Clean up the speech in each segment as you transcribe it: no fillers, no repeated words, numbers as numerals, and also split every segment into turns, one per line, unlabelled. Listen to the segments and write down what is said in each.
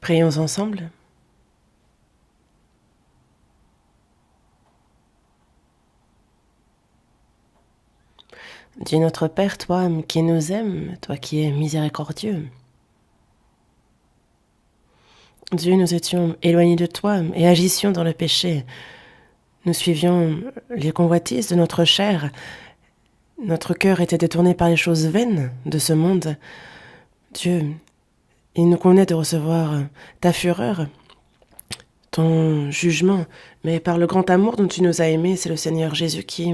Prions ensemble. Dieu notre Père, toi qui nous aimes, toi qui es miséricordieux. Dieu, nous étions éloignés de toi et agissions dans le péché. Nous suivions les convoitises de notre chair. Notre cœur était détourné par les choses vaines de ce monde. Dieu, il nous convenait de recevoir ta fureur, ton jugement, mais par le grand amour dont tu nous as aimés, c'est le Seigneur Jésus qui,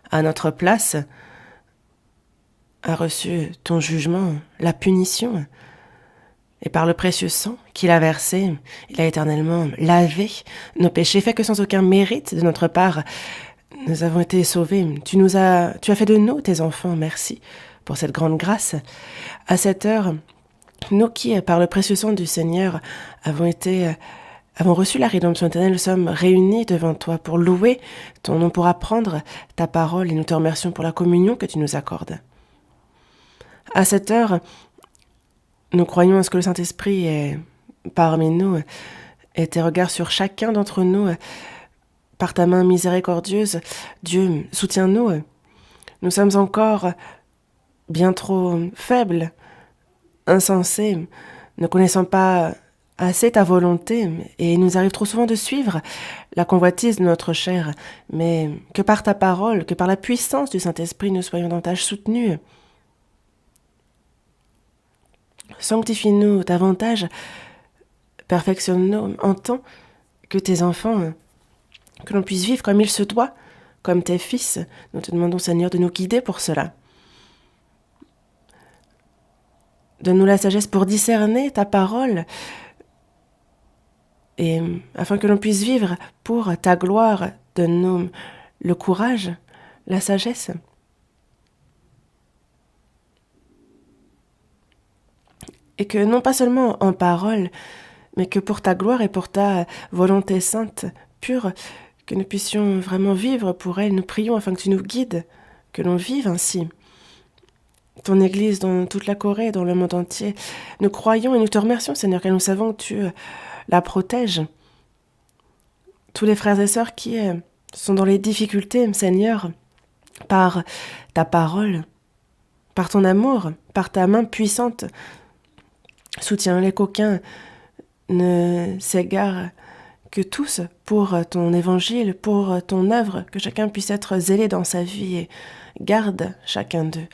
à notre place, a reçu ton jugement, la punition. Et par le précieux sang qu'il a versé, il a éternellement lavé nos péchés, fait que sans aucun mérite de notre part, nous avons été sauvés. Tu as fait de nous tes enfants, merci pour cette grande grâce. À cette heure, nous qui, par le précieux sang du Seigneur, avons reçu la rédemption éternelle, nous sommes réunis devant toi pour louer ton nom, pour apprendre ta parole, et nous te remercions pour la communion que tu nous accordes. À cette heure, nous croyons à ce que le Saint-Esprit est parmi nous et tes regards sur chacun d'entre nous. Par ta main miséricordieuse, Dieu, soutiens-nous. Nous sommes encore bien trop faibles, insensés, ne connaissant pas assez ta volonté, et il nous arrive trop souvent de suivre la convoitise de notre chair, mais que par ta parole, que par la puissance du Saint-Esprit, nous soyons davantage soutenus. Sanctifie-nous davantage, perfectionne-nous en tant que tes enfants, que l'on puisse vivre comme il se doit, comme tes fils. Nous te demandons, Seigneur, de nous guider pour cela. Donne-nous la sagesse pour discerner ta parole, et afin que l'on puisse vivre pour ta gloire. Donne-nous le courage, la sagesse. Et que non pas seulement en parole, mais que pour ta gloire et pour ta volonté sainte, pure, que nous puissions vraiment vivre pour elle. Nous prions afin que tu nous guides, que l'on vive ainsi. Ton Église dans toute la Corée, dans le monde entier, nous croyons et nous te remercions, Seigneur, car nous savons que tu la protèges. Tous les frères et sœurs qui sont dans les difficultés, Seigneur, par ta parole, par ton amour, par ta main puissante, soutiens-les, qu'aucun ne s'égare, que tous, pour ton évangile, pour ton œuvre, que chacun puisse être zélé dans sa vie et garde chacun d'eux.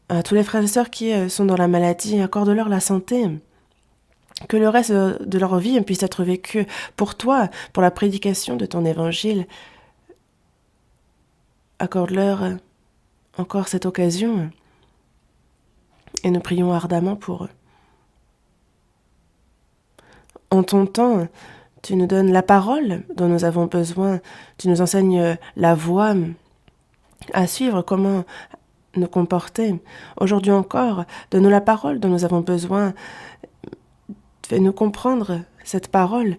À tous les frères et sœurs qui sont dans la maladie, accorde-leur la santé, que le reste de leur vie puisse être vécu pour toi, pour la prédication de ton évangile. Accorde-leur encore cette occasion et nous prions ardemment pour eux. En ton temps, tu nous donnes la parole dont nous avons besoin, tu nous enseignes la voie à suivre, comment nous comporter. Aujourd'hui encore, donne-nous la parole dont nous avons besoin, fais-nous comprendre cette parole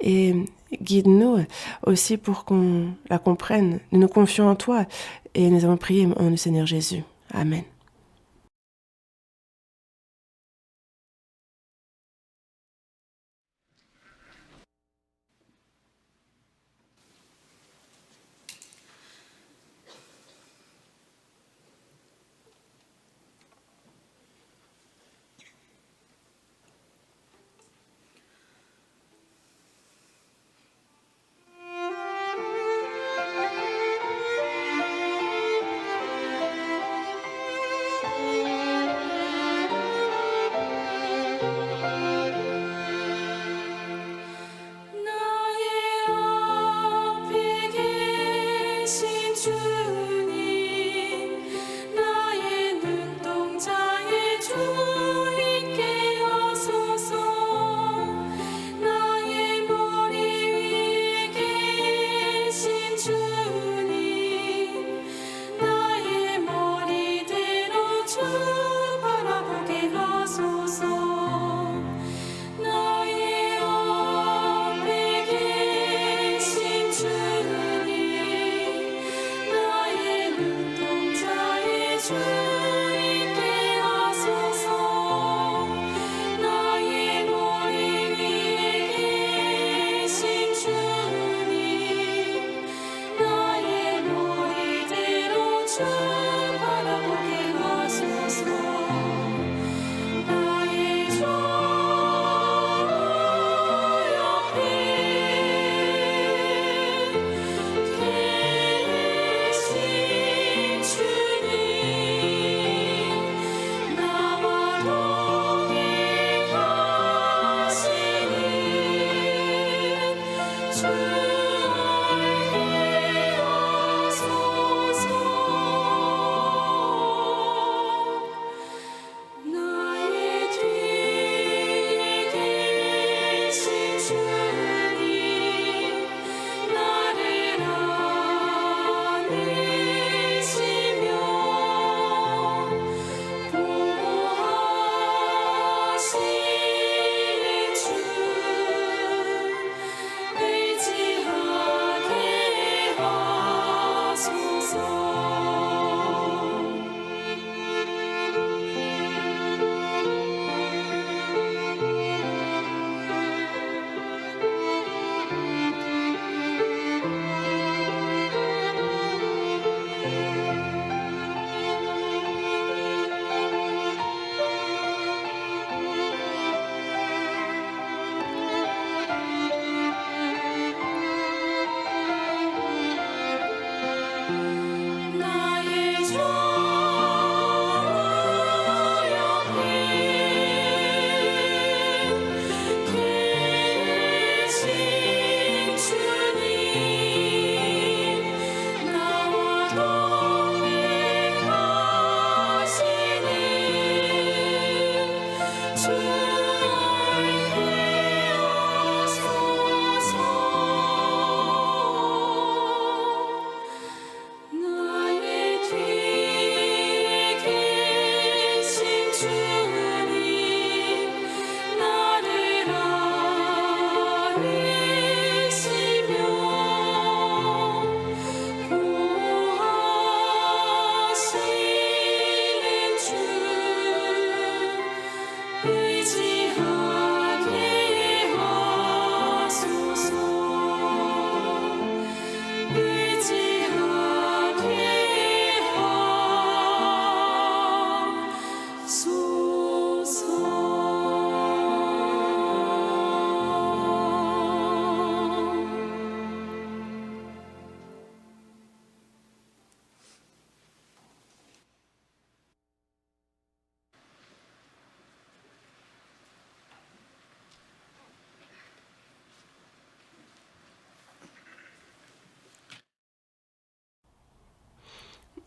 et guide-nous aussi pour qu'on la comprenne. Nous nous confions en toi et nous avons prié en le Seigneur Jésus. Amen.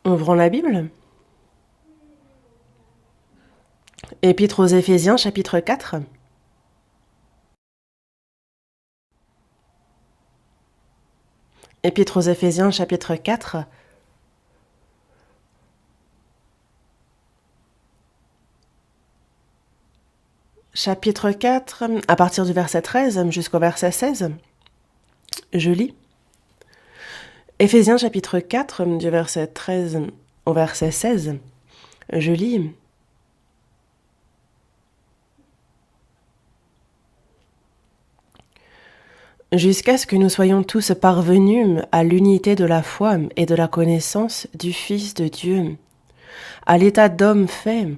Ouvrons la Bible. Épître aux Éphésiens, chapitre 4. Épître aux Éphésiens, chapitre 4. Chapitre 4, à partir du verset 13 jusqu'au verset 16. Je lis. Éphésiens, chapitre 4, du verset 13 au verset 16. Je lis. Jusqu'à ce que nous soyons tous parvenus à l'unité de la foi et de la connaissance du Fils de Dieu, à l'état d'homme fait,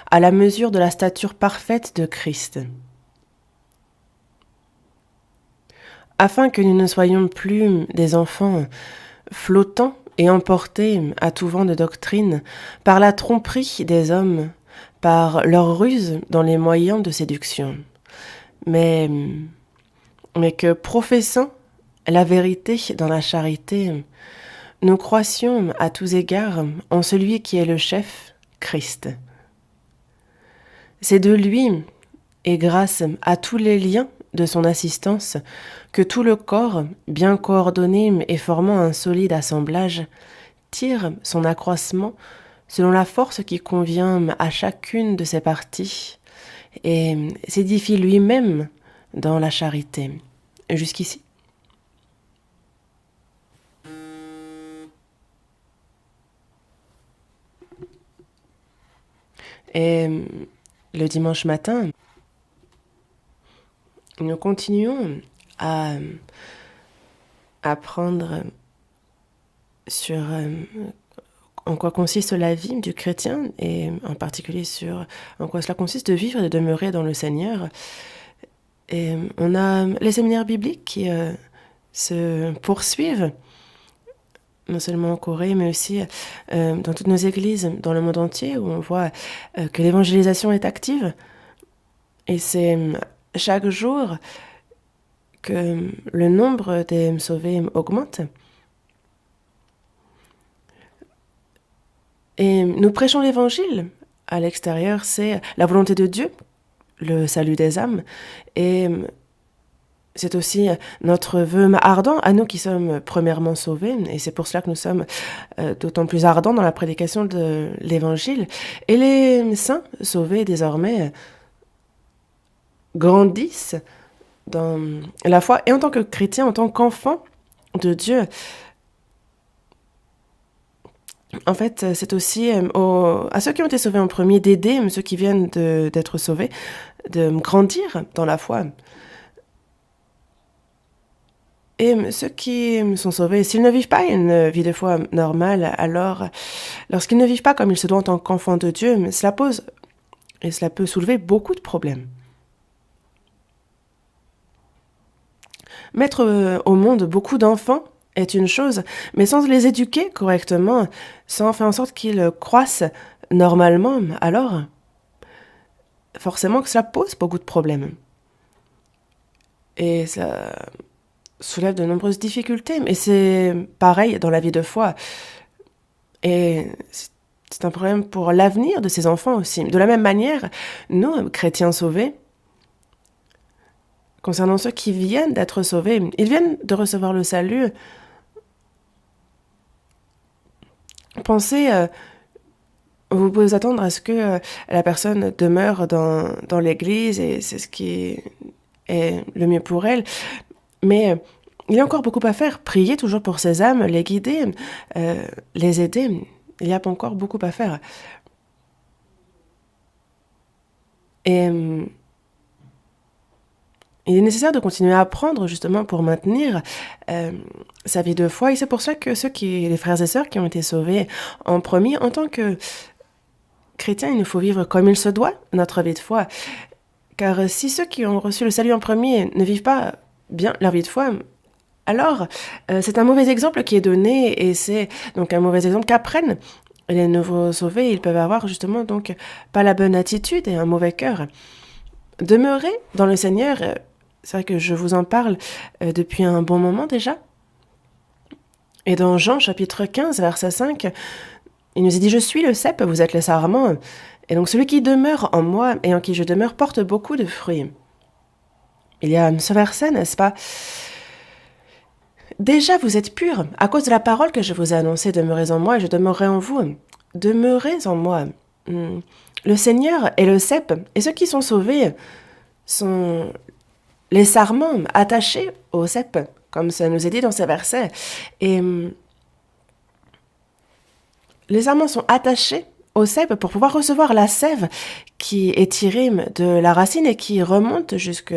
à la mesure de la stature parfaite de Christ, afin que nous ne soyons plus des enfants flottants et emportés à tout vent de doctrine par la tromperie des hommes, par leur ruse dans les moyens de séduction, mais que, professant la vérité dans la charité, nous croissions à tous égards en celui qui est le chef, Christ. C'est de lui, et grâce à tous les liens de son assistance, que tout le corps, bien coordonné et formant un solide assemblage, tire son accroissement selon la force qui convient à chacune de ses parties et s'édifie lui-même dans la charité. Jusqu'ici. Et le dimanche matin, nous continuons à apprendre sur en quoi consiste la vie du chrétien, et en particulier sur en quoi cela consiste de vivre et de demeurer dans le Seigneur. Et on a les séminaires bibliques qui se poursuivent, non seulement en Corée, mais aussi dans toutes nos églises dans le monde entier, où on voit que l'évangélisation est active. Et c'est chaque jour que le nombre des sauvés augmente. Et nous prêchons l'évangile. À l'extérieur, c'est la volonté de Dieu, le salut des âmes. Et c'est aussi notre vœu ardent à nous qui sommes premièrement sauvés. Et c'est pour cela que nous sommes d'autant plus ardents dans la prédication de l'évangile. Et les saints sauvés désormais grandissent dans la foi. Et en tant que chrétiens, en tant qu'enfants de Dieu, en fait, c'est aussi à ceux qui ont été sauvés en premier d'aider ceux qui viennent d'être sauvés, de grandir dans la foi. Et ceux qui sont sauvés, s'ils ne vivent pas une vie de foi normale, alors, lorsqu'ils ne vivent pas comme il se doit en tant qu'enfants de Dieu, cela pose et cela peut soulever beaucoup de problèmes. Mettre au monde beaucoup d'enfants est une chose, mais sans les éduquer correctement, sans faire en sorte qu'ils croissent normalement, alors forcément que cela pose beaucoup de problèmes. Et ça soulève de nombreuses difficultés, mais c'est pareil dans la vie de foi. Et c'est un problème pour l'avenir de ces enfants aussi. De la même manière, nous, chrétiens sauvés, concernant ceux qui viennent d'être sauvés, ils viennent de recevoir le salut. Pensez, vous pouvez vous attendre à ce que la personne demeure dans l'église, et c'est ce qui est le mieux pour elle. Mais il y a encore beaucoup à faire. Prier toujours pour ces âmes, les guider, les aider. Il y a encore beaucoup à faire. Et il est nécessaire de continuer à apprendre justement pour maintenir sa vie de foi. Et c'est pour ça que les frères et sœurs qui ont été sauvés en premier, en tant que chrétiens, il nous faut vivre comme il se doit notre vie de foi. Car si ceux qui ont reçu le salut en premier ne vivent pas bien leur vie de foi, alors c'est un mauvais exemple qui est donné, et c'est donc un mauvais exemple qu'apprennent les nouveaux sauvés. Ils peuvent avoir justement donc pas la bonne attitude et un mauvais cœur. Demeurer dans le Seigneur, c'est vrai que je vous en parle depuis un bon moment déjà. Et dans Jean chapitre 15, verset 5, il nous est dit « Je suis le cep, vous êtes les sarments. Et donc celui qui demeure en moi et en qui je demeure porte beaucoup de fruits. » Il y a ce verset, n'est-ce pas? Déjà vous êtes purs à cause de la parole que je vous ai annoncée. Demeurez en moi et je demeurerai en vous. Demeurez en moi. Le Seigneur est le cep, et ceux qui sont sauvés sont les sarments attachés au cep, comme ça nous est dit dans ces versets. Et les sarments sont attachés au cep pour pouvoir recevoir la sève qui est tirée de la racine et qui remonte jusque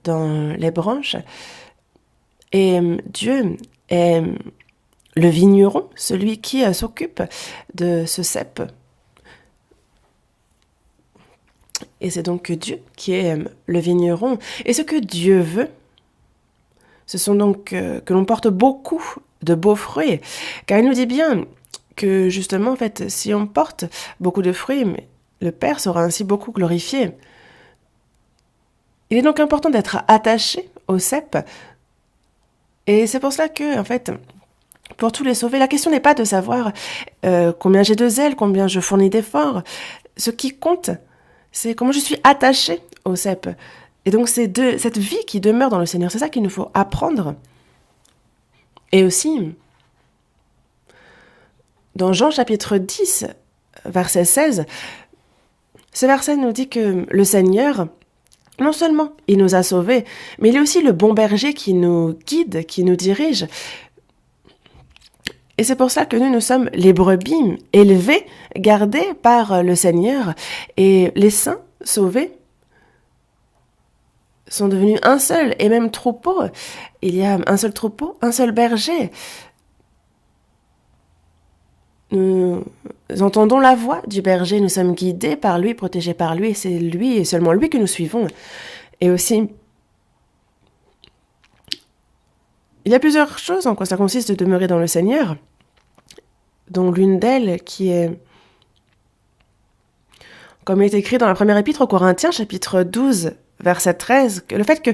dans les branches. Et Dieu est le vigneron, celui qui s'occupe de ce cep. Et c'est donc Dieu qui est le vigneron. Et ce que Dieu veut, ce sont donc que l'on porte beaucoup de beaux fruits. Car il nous dit bien que justement, en fait, si on porte beaucoup de fruits, le Père sera ainsi beaucoup glorifié. Il est donc important d'être attaché au cep. Et c'est pour cela que, en fait, pour tous les sauvés, la question n'est pas de savoir combien j'ai de zèle, combien je fournis d'efforts. Ce qui compte, c'est comment je suis attachée au cep. Et donc c'est cette vie qui demeure dans le Seigneur. C'est ça qu'il nous faut apprendre. Et aussi, dans Jean chapitre 10, verset 16, ce verset nous dit que le Seigneur, non seulement il nous a sauvés, mais il est aussi le bon berger qui nous guide, qui nous dirige. Et c'est pour ça que nous sommes les brebis élevées, gardées par le Seigneur. Et les saints sauvés sont devenus un seul et même troupeau. Il y a un seul troupeau, un seul berger. Nous entendons la voix du berger, nous sommes guidés par lui, protégés par lui, et c'est lui et seulement lui que nous suivons. Et aussi, il y a plusieurs choses en quoi ça consiste de demeurer dans le Seigneur, dont l'une d'elles qui est, comme il est écrit dans la première épître aux Corinthiens, chapitre 12, verset 13, que le fait que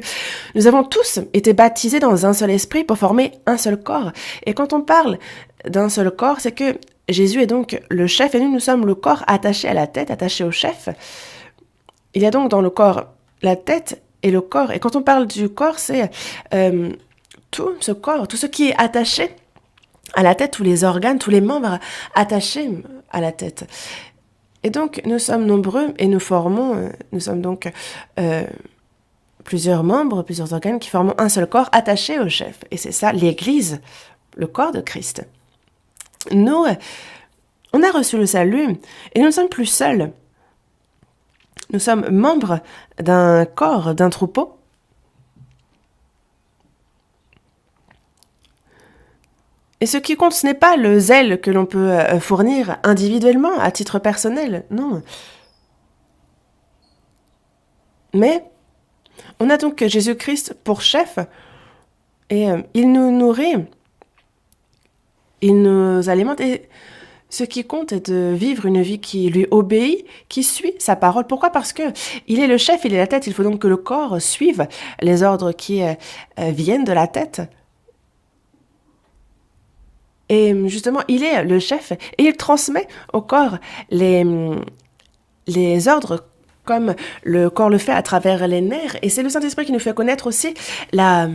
nous avons tous été baptisés dans un seul esprit pour former un seul corps. Et quand on parle d'un seul corps, c'est que Jésus est donc le chef et nous sommes le corps attaché à la tête, attaché au chef. Il y a donc dans le corps la tête et le corps. Et quand on parle du corps, c'est tout ce corps, tout ce qui est attaché à la tête, tous les organes, tous les membres attachés à la tête. Et donc, nous sommes nombreux et nous sommes donc plusieurs membres, plusieurs organes qui forment un seul corps attaché au chef. Et c'est ça, l'Église, le corps de Christ. Nous, on a reçu le salut et nous ne sommes plus seuls. Nous sommes membres d'un corps, d'un troupeau. Et ce qui compte, ce n'est pas le zèle que l'on peut fournir individuellement, à titre personnel, non. Mais on a donc Jésus-Christ pour chef, et il nous nourrit, il nous alimente, et ce qui compte est de vivre une vie qui lui obéit, qui suit sa parole. Pourquoi ? Parce que il est le chef, il est la tête, il faut donc que le corps suive les ordres qui viennent de la tête. Et justement, il est le chef et il transmet au corps les ordres comme le corps le fait à travers les nerfs. Et c'est le Saint-Esprit qui nous fait connaître aussi la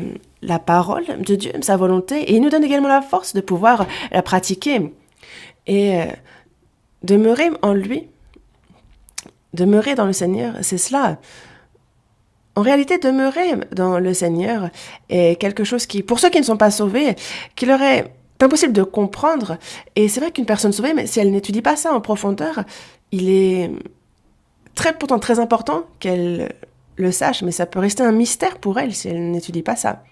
parole de Dieu, sa volonté. Et il nous donne également la force de pouvoir la pratiquer et demeurer en lui, demeurer dans le Seigneur. C'est cela. En réalité, demeurer dans le Seigneur est quelque chose qui, pour ceux qui ne sont pas sauvés, qui leur est impossible de comprendre. Et c'est vrai qu'une personne sauvée, mais si elle n'étudie pas ça en profondeur, il est pourtant très important qu'elle le sache, mais ça peut rester un mystère pour elle si elle n'étudie pas ça.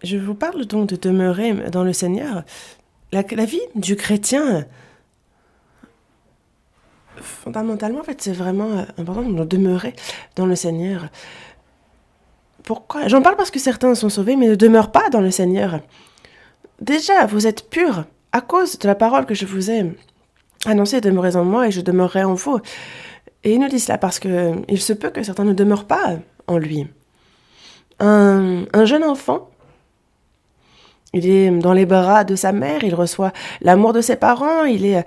Je vous parle donc de demeurer dans le Seigneur. La vie du chrétien, fondamentalement, en fait, c'est vraiment important de demeurer dans le Seigneur. Pourquoi ? J'en parle parce que certains sont sauvés, mais ne demeurent pas dans le Seigneur. Déjà, vous êtes purs à cause de la parole que je vous ai annoncée. Demeurez en moi et je demeurerai en vous. Et il nous dit cela parce qu'il se peut que certains ne demeurent pas en lui. Un jeune enfant, il est dans les bras de sa mère, il reçoit l'amour de ses parents, il est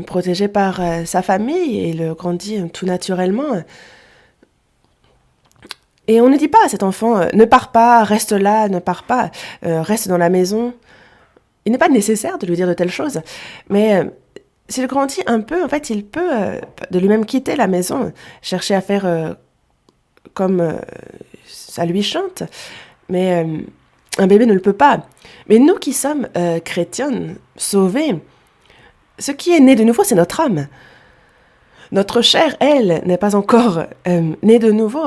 protégé par sa famille et il grandit tout naturellement. Et on ne dit pas à cet enfant « ne pars pas, reste là, ne pars pas, reste dans la maison ». Il n'est pas nécessaire de lui dire de telles choses. Mais s'il grandit un peu, en fait, il peut de lui-même quitter la maison, chercher à faire comme ça lui chante. Mais un bébé ne le peut pas. Mais nous qui sommes chrétiens, sauvés, ce qui est né de nouveau, c'est notre âme. Notre chair, elle, n'est pas encore née de nouveau.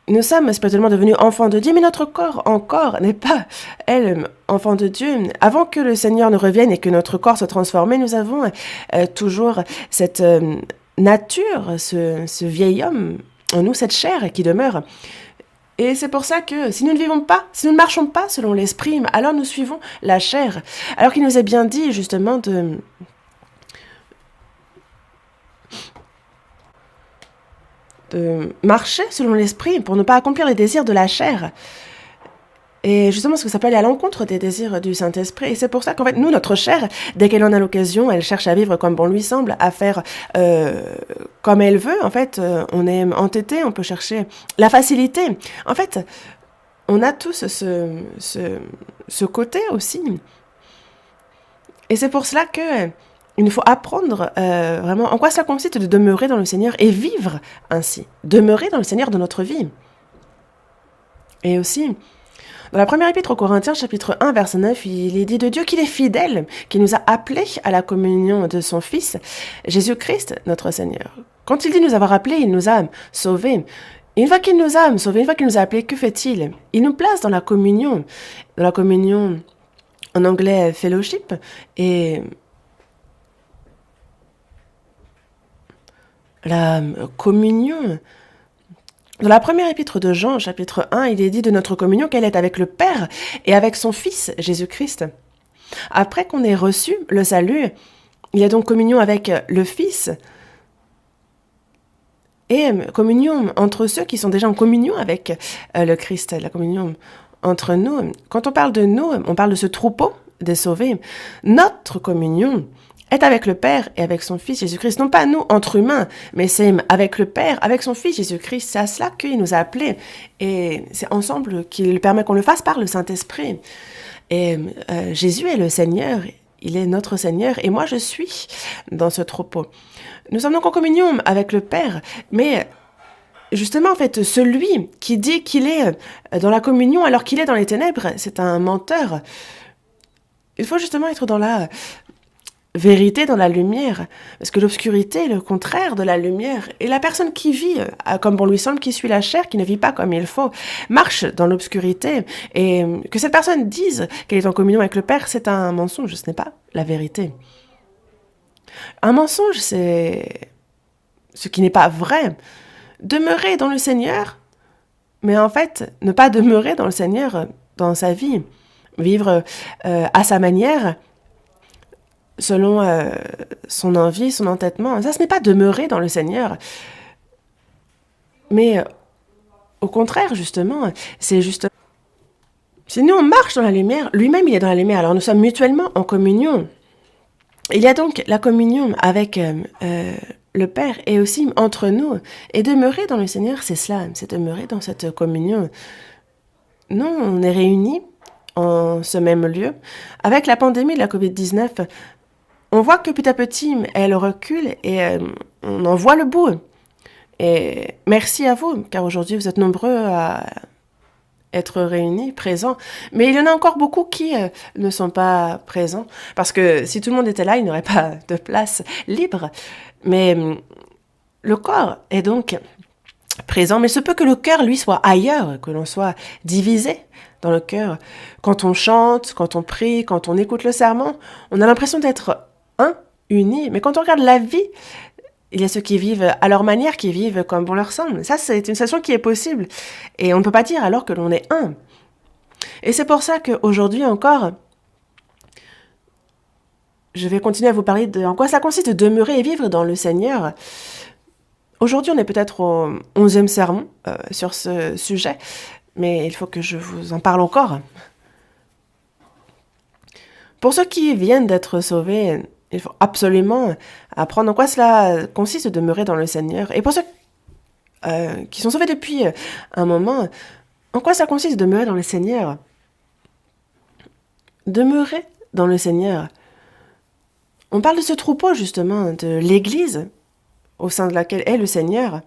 Nous sommes spirituellement devenus enfants de Dieu, mais notre corps encore n'est pas, elle, enfant de Dieu. Avant que le Seigneur ne revienne et que notre corps soit transformé, nous avons toujours cette nature, ce vieil homme en nous, cette chair qui demeure. Et c'est pour ça que si nous ne vivons pas, si nous ne marchons pas selon l'esprit, alors nous suivons la chair. Alors qu'il nous est bien dit justement de marcher selon l'esprit pour ne pas accomplir les désirs de la chair. Et justement, parce que ça peut aller à l'encontre des désirs du Saint-Esprit. Et c'est pour ça qu'en fait, nous, notre chair, dès qu'elle en a l'occasion, elle cherche à vivre comme bon lui semble, à faire comme elle veut. En fait, on est entêté, on peut chercher la facilité. En fait, on a tous ce côté aussi. Et c'est pour cela que il nous faut apprendre vraiment en quoi cela consiste de demeurer dans le Seigneur et vivre ainsi. Demeurer dans le Seigneur de notre vie. Et aussi, dans la première épître aux Corinthiens, chapitre 1, verset 9, il est dit de Dieu qu'il est fidèle, qui nous a appelés à la communion de son Fils, Jésus-Christ, notre Seigneur. Quand il dit nous avoir appelés, il nous a sauvés. Une fois qu'il nous a sauvés, une fois qu'il nous a appelés, que fait-il? Il nous place dans la communion en anglais fellowship, et la communion. Dans la première épître de Jean, chapitre 1, il est dit de notre communion qu'elle est avec le Père et avec son Fils, Jésus-Christ. Après qu'on ait reçu le salut, il y a donc communion avec le Fils et communion entre ceux qui sont déjà en communion avec le Christ, la communion entre nous. Quand on parle de nous, on parle de ce troupeau des sauvés. Notre communion est avec le Père et avec son Fils Jésus-Christ. Non pas nous, entre humains, mais c'est avec le Père, avec son Fils Jésus-Christ. C'est à cela qu'il nous a appelés. Et c'est ensemble qu'il permet qu'on le fasse par le Saint-Esprit. Et Jésus est le Seigneur, il est notre Seigneur, et moi je suis dans ce troupeau. Nous sommes donc en communion avec le Père, mais justement, en fait, celui qui dit qu'il est dans la communion alors qu'il est dans les ténèbres, c'est un menteur. Il faut justement être dans la vérité, dans la lumière, parce que l'obscurité est le contraire de la lumière. Et la personne qui vit comme bon lui semble, qui suit la chair, qui ne vit pas comme il faut, marche dans l'obscurité. Et que cette personne dise qu'elle est en communion avec le Père, c'est un mensonge, ce n'est pas la vérité. Un mensonge, c'est ce qui n'est pas vrai. Demeurer dans le Seigneur, mais en fait, ne pas demeurer dans le Seigneur dans sa vie. Vivre à sa manière, selon son envie, son entêtement. Ça, ce n'est pas demeurer dans le Seigneur. Mais au contraire, justement, c'est juste... Si nous, on marche dans la lumière, lui-même, il est dans la lumière. Alors, nous sommes mutuellement en communion. Il y a donc la communion avec le Père et aussi entre nous. Et demeurer dans le Seigneur, c'est cela, c'est demeurer dans cette communion. Nous, on est réunis en ce même lieu. Avec la pandémie de la COVID-19, on voit que petit à petit, elle recule et on en voit le bout. Et merci à vous, car aujourd'hui, vous êtes nombreux à être réunis, présents. Mais il y en a encore beaucoup qui ne sont pas présents, parce que si tout le monde était là, il n'y aurait pas de place libre. Mais le corps est donc présent, mais il se peut que le cœur, lui, soit ailleurs, que l'on soit divisé dans le cœur. Quand on chante, quand on prie, quand on écoute le sermon, on a l'impression d'être unis. Mais quand on regarde la vie, il y a ceux qui vivent à leur manière, qui vivent comme bon leur semble. Ça, c'est une situation qui est possible. Et on ne peut pas dire alors que l'on est un. Et c'est pour ça qu'aujourd'hui encore, je vais continuer à vous parler de en quoi ça consiste de demeurer et vivre dans le Seigneur. Aujourd'hui, on est peut-être au 11e sermon sur ce sujet, mais il faut que je vous en parle encore. Pour ceux qui viennent d'être sauvés, il faut absolument apprendre en quoi cela consiste de demeurer dans le Seigneur. Et pour ceux qui sont sauvés depuis un moment, en quoi ça consiste de demeurer dans le Seigneur? Demeurer dans le Seigneur. On parle de ce troupeau, justement, de l'Église, au sein de laquelle est le Seigneur.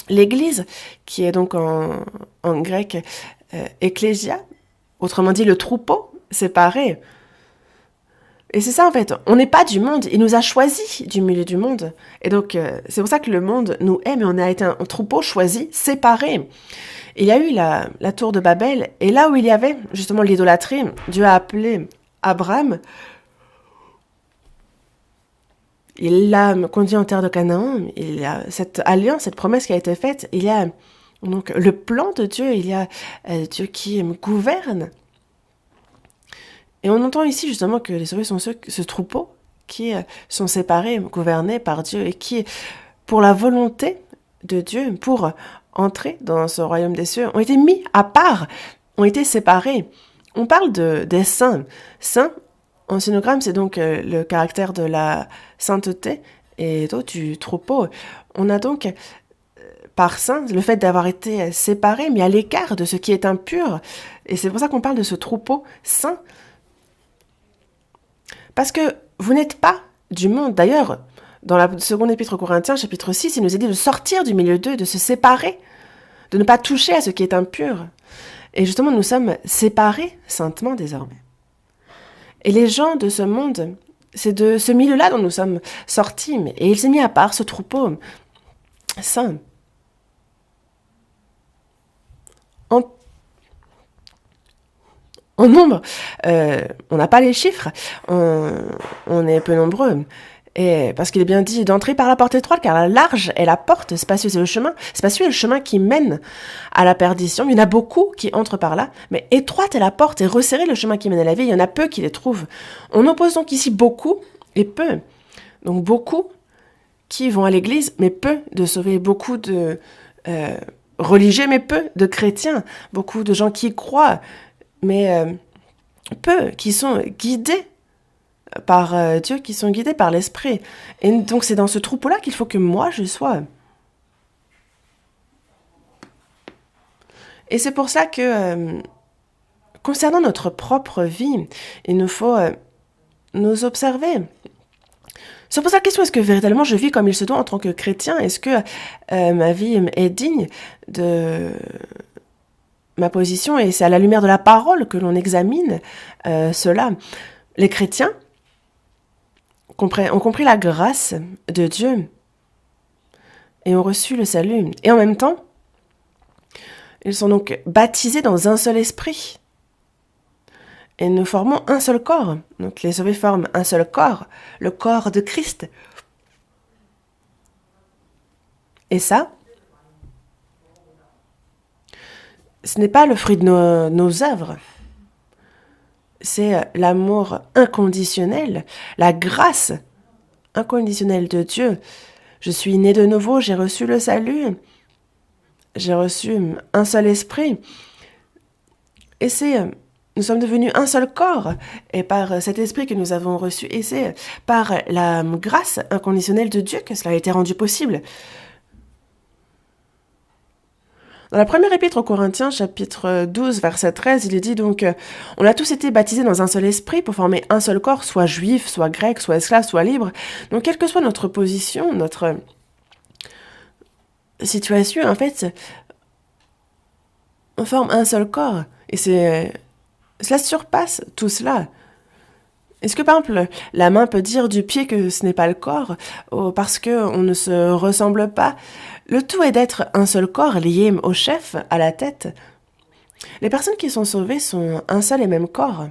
L'Église, qui est donc en grec ecclésia, autrement dit le troupeau séparé. Et c'est ça en fait, on n'est pas du monde, il nous a choisis du milieu du monde. Et donc c'est pour ça que le monde nous aime, et on a été un troupeau choisi, séparé. Il y a eu la tour de Babel, et là où il y avait justement l'idolâtrie, Dieu a appelé Abraham, il l'a conduit en terre de Canaan, il y a cette alliance, cette promesse qui a été faite, il y a donc le plan de Dieu, il y a Dieu qui gouverne. Et on entend ici justement que les sauvés sont ce troupeau qui sont séparés, gouvernés par Dieu et qui, pour la volonté de Dieu, pour entrer dans ce royaume des cieux, ont été mis à part, ont été séparés. On parle des saints. Saints, en synogramme, c'est donc le caractère de la sainteté et d'autres du troupeau. On a donc par saint le fait d'avoir été séparés, mis à l'écart de ce qui est impur. Et c'est pour ça qu'on parle de ce troupeau saint. Parce que vous n'êtes pas du monde. D'ailleurs, dans la seconde épître aux Corinthiens, chapitre 6, il nous est dit de sortir du milieu d'eux, de se séparer, de ne pas toucher à ce qui est impur. Et justement, nous sommes séparés saintement désormais. Et les gens de ce monde, c'est de ce milieu-là dont nous sommes sortis. Et il s'est mis à part ce troupeau saint. en nombre. On n'a pas les chiffres. On est peu nombreux. Et parce qu'il est bien dit d'entrer par la porte étroite, car la large est la porte, spacieux c'est le chemin. Spacieux est le chemin qui mène à la perdition. Il y en a beaucoup qui entrent par là, mais étroite est la porte et resserré le chemin qui mène à la vie. Il y en a peu qui les trouvent. On oppose donc ici beaucoup et peu. Donc beaucoup qui vont à l'église, mais peu de sauvés. Beaucoup de religieux, mais peu de chrétiens. Beaucoup de gens qui croient, mais peu qui sont guidés par Dieu, qui sont guidés par l'Esprit. Et donc c'est dans ce troupeau-là qu'il faut que moi je sois. Et c'est pour ça que, concernant notre propre vie, il nous faut nous observer. Se poser la question, est-ce que véritablement je vis comme il se doit en tant que chrétien? Est-ce que ma vie est digne de ma position? Et c'est à la lumière de la parole que l'on examine cela. Les chrétiens ont compris la grâce de Dieu et ont reçu le salut. Et en même temps, ils sont donc baptisés dans un seul esprit. Et nous formons un seul corps. Donc les sauvés forment un seul corps, le corps de Christ. Et ça, ce n'est pas le fruit de nos œuvres. C'est l'amour inconditionnel, la grâce inconditionnelle de Dieu. Je suis né de nouveau, j'ai reçu le salut, j'ai reçu un seul esprit. Et nous sommes devenus un seul corps, et par cet esprit que nous avons reçu, et c'est par la grâce inconditionnelle de Dieu que cela a été rendu possible. Dans la première épître aux Corinthiens, chapitre 12, verset 13, il est dit donc « On a tous été baptisés dans un seul esprit pour former un seul corps, soit juif, soit grec, soit esclave, soit libre. » Donc, quelle que soit notre position, notre situation, en fait, on forme un seul corps. Et cela surpasse tout cela. Est-ce que, par exemple, la main peut dire du pied que ce n'est pas le corps parce qu'on ne se ressemble pas? Le tout est d'être un seul corps lié au chef, à la tête. Les personnes qui sont sauvées sont un seul et même corps,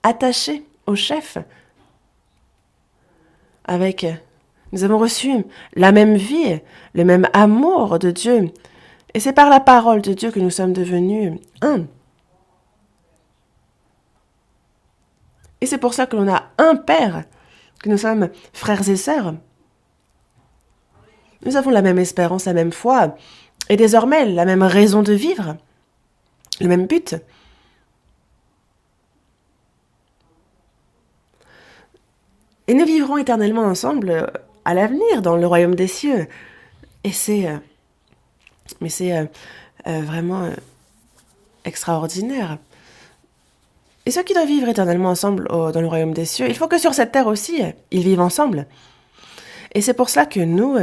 attachées au chef. Nous avons reçu la même vie, le même amour de Dieu. Et c'est par la parole de Dieu que nous sommes devenus un. Et c'est pour ça que l'on a un Père, que nous sommes frères et sœurs. Nous avons la même espérance, la même foi, et désormais la même raison de vivre, le même but. Et nous vivrons éternellement ensemble à l'avenir dans le royaume des cieux. Et c'est vraiment extraordinaire. Et ceux qui doivent vivre éternellement ensemble dans le royaume des cieux, il faut que sur cette terre aussi, ils vivent ensemble. Et c'est pour cela que nous,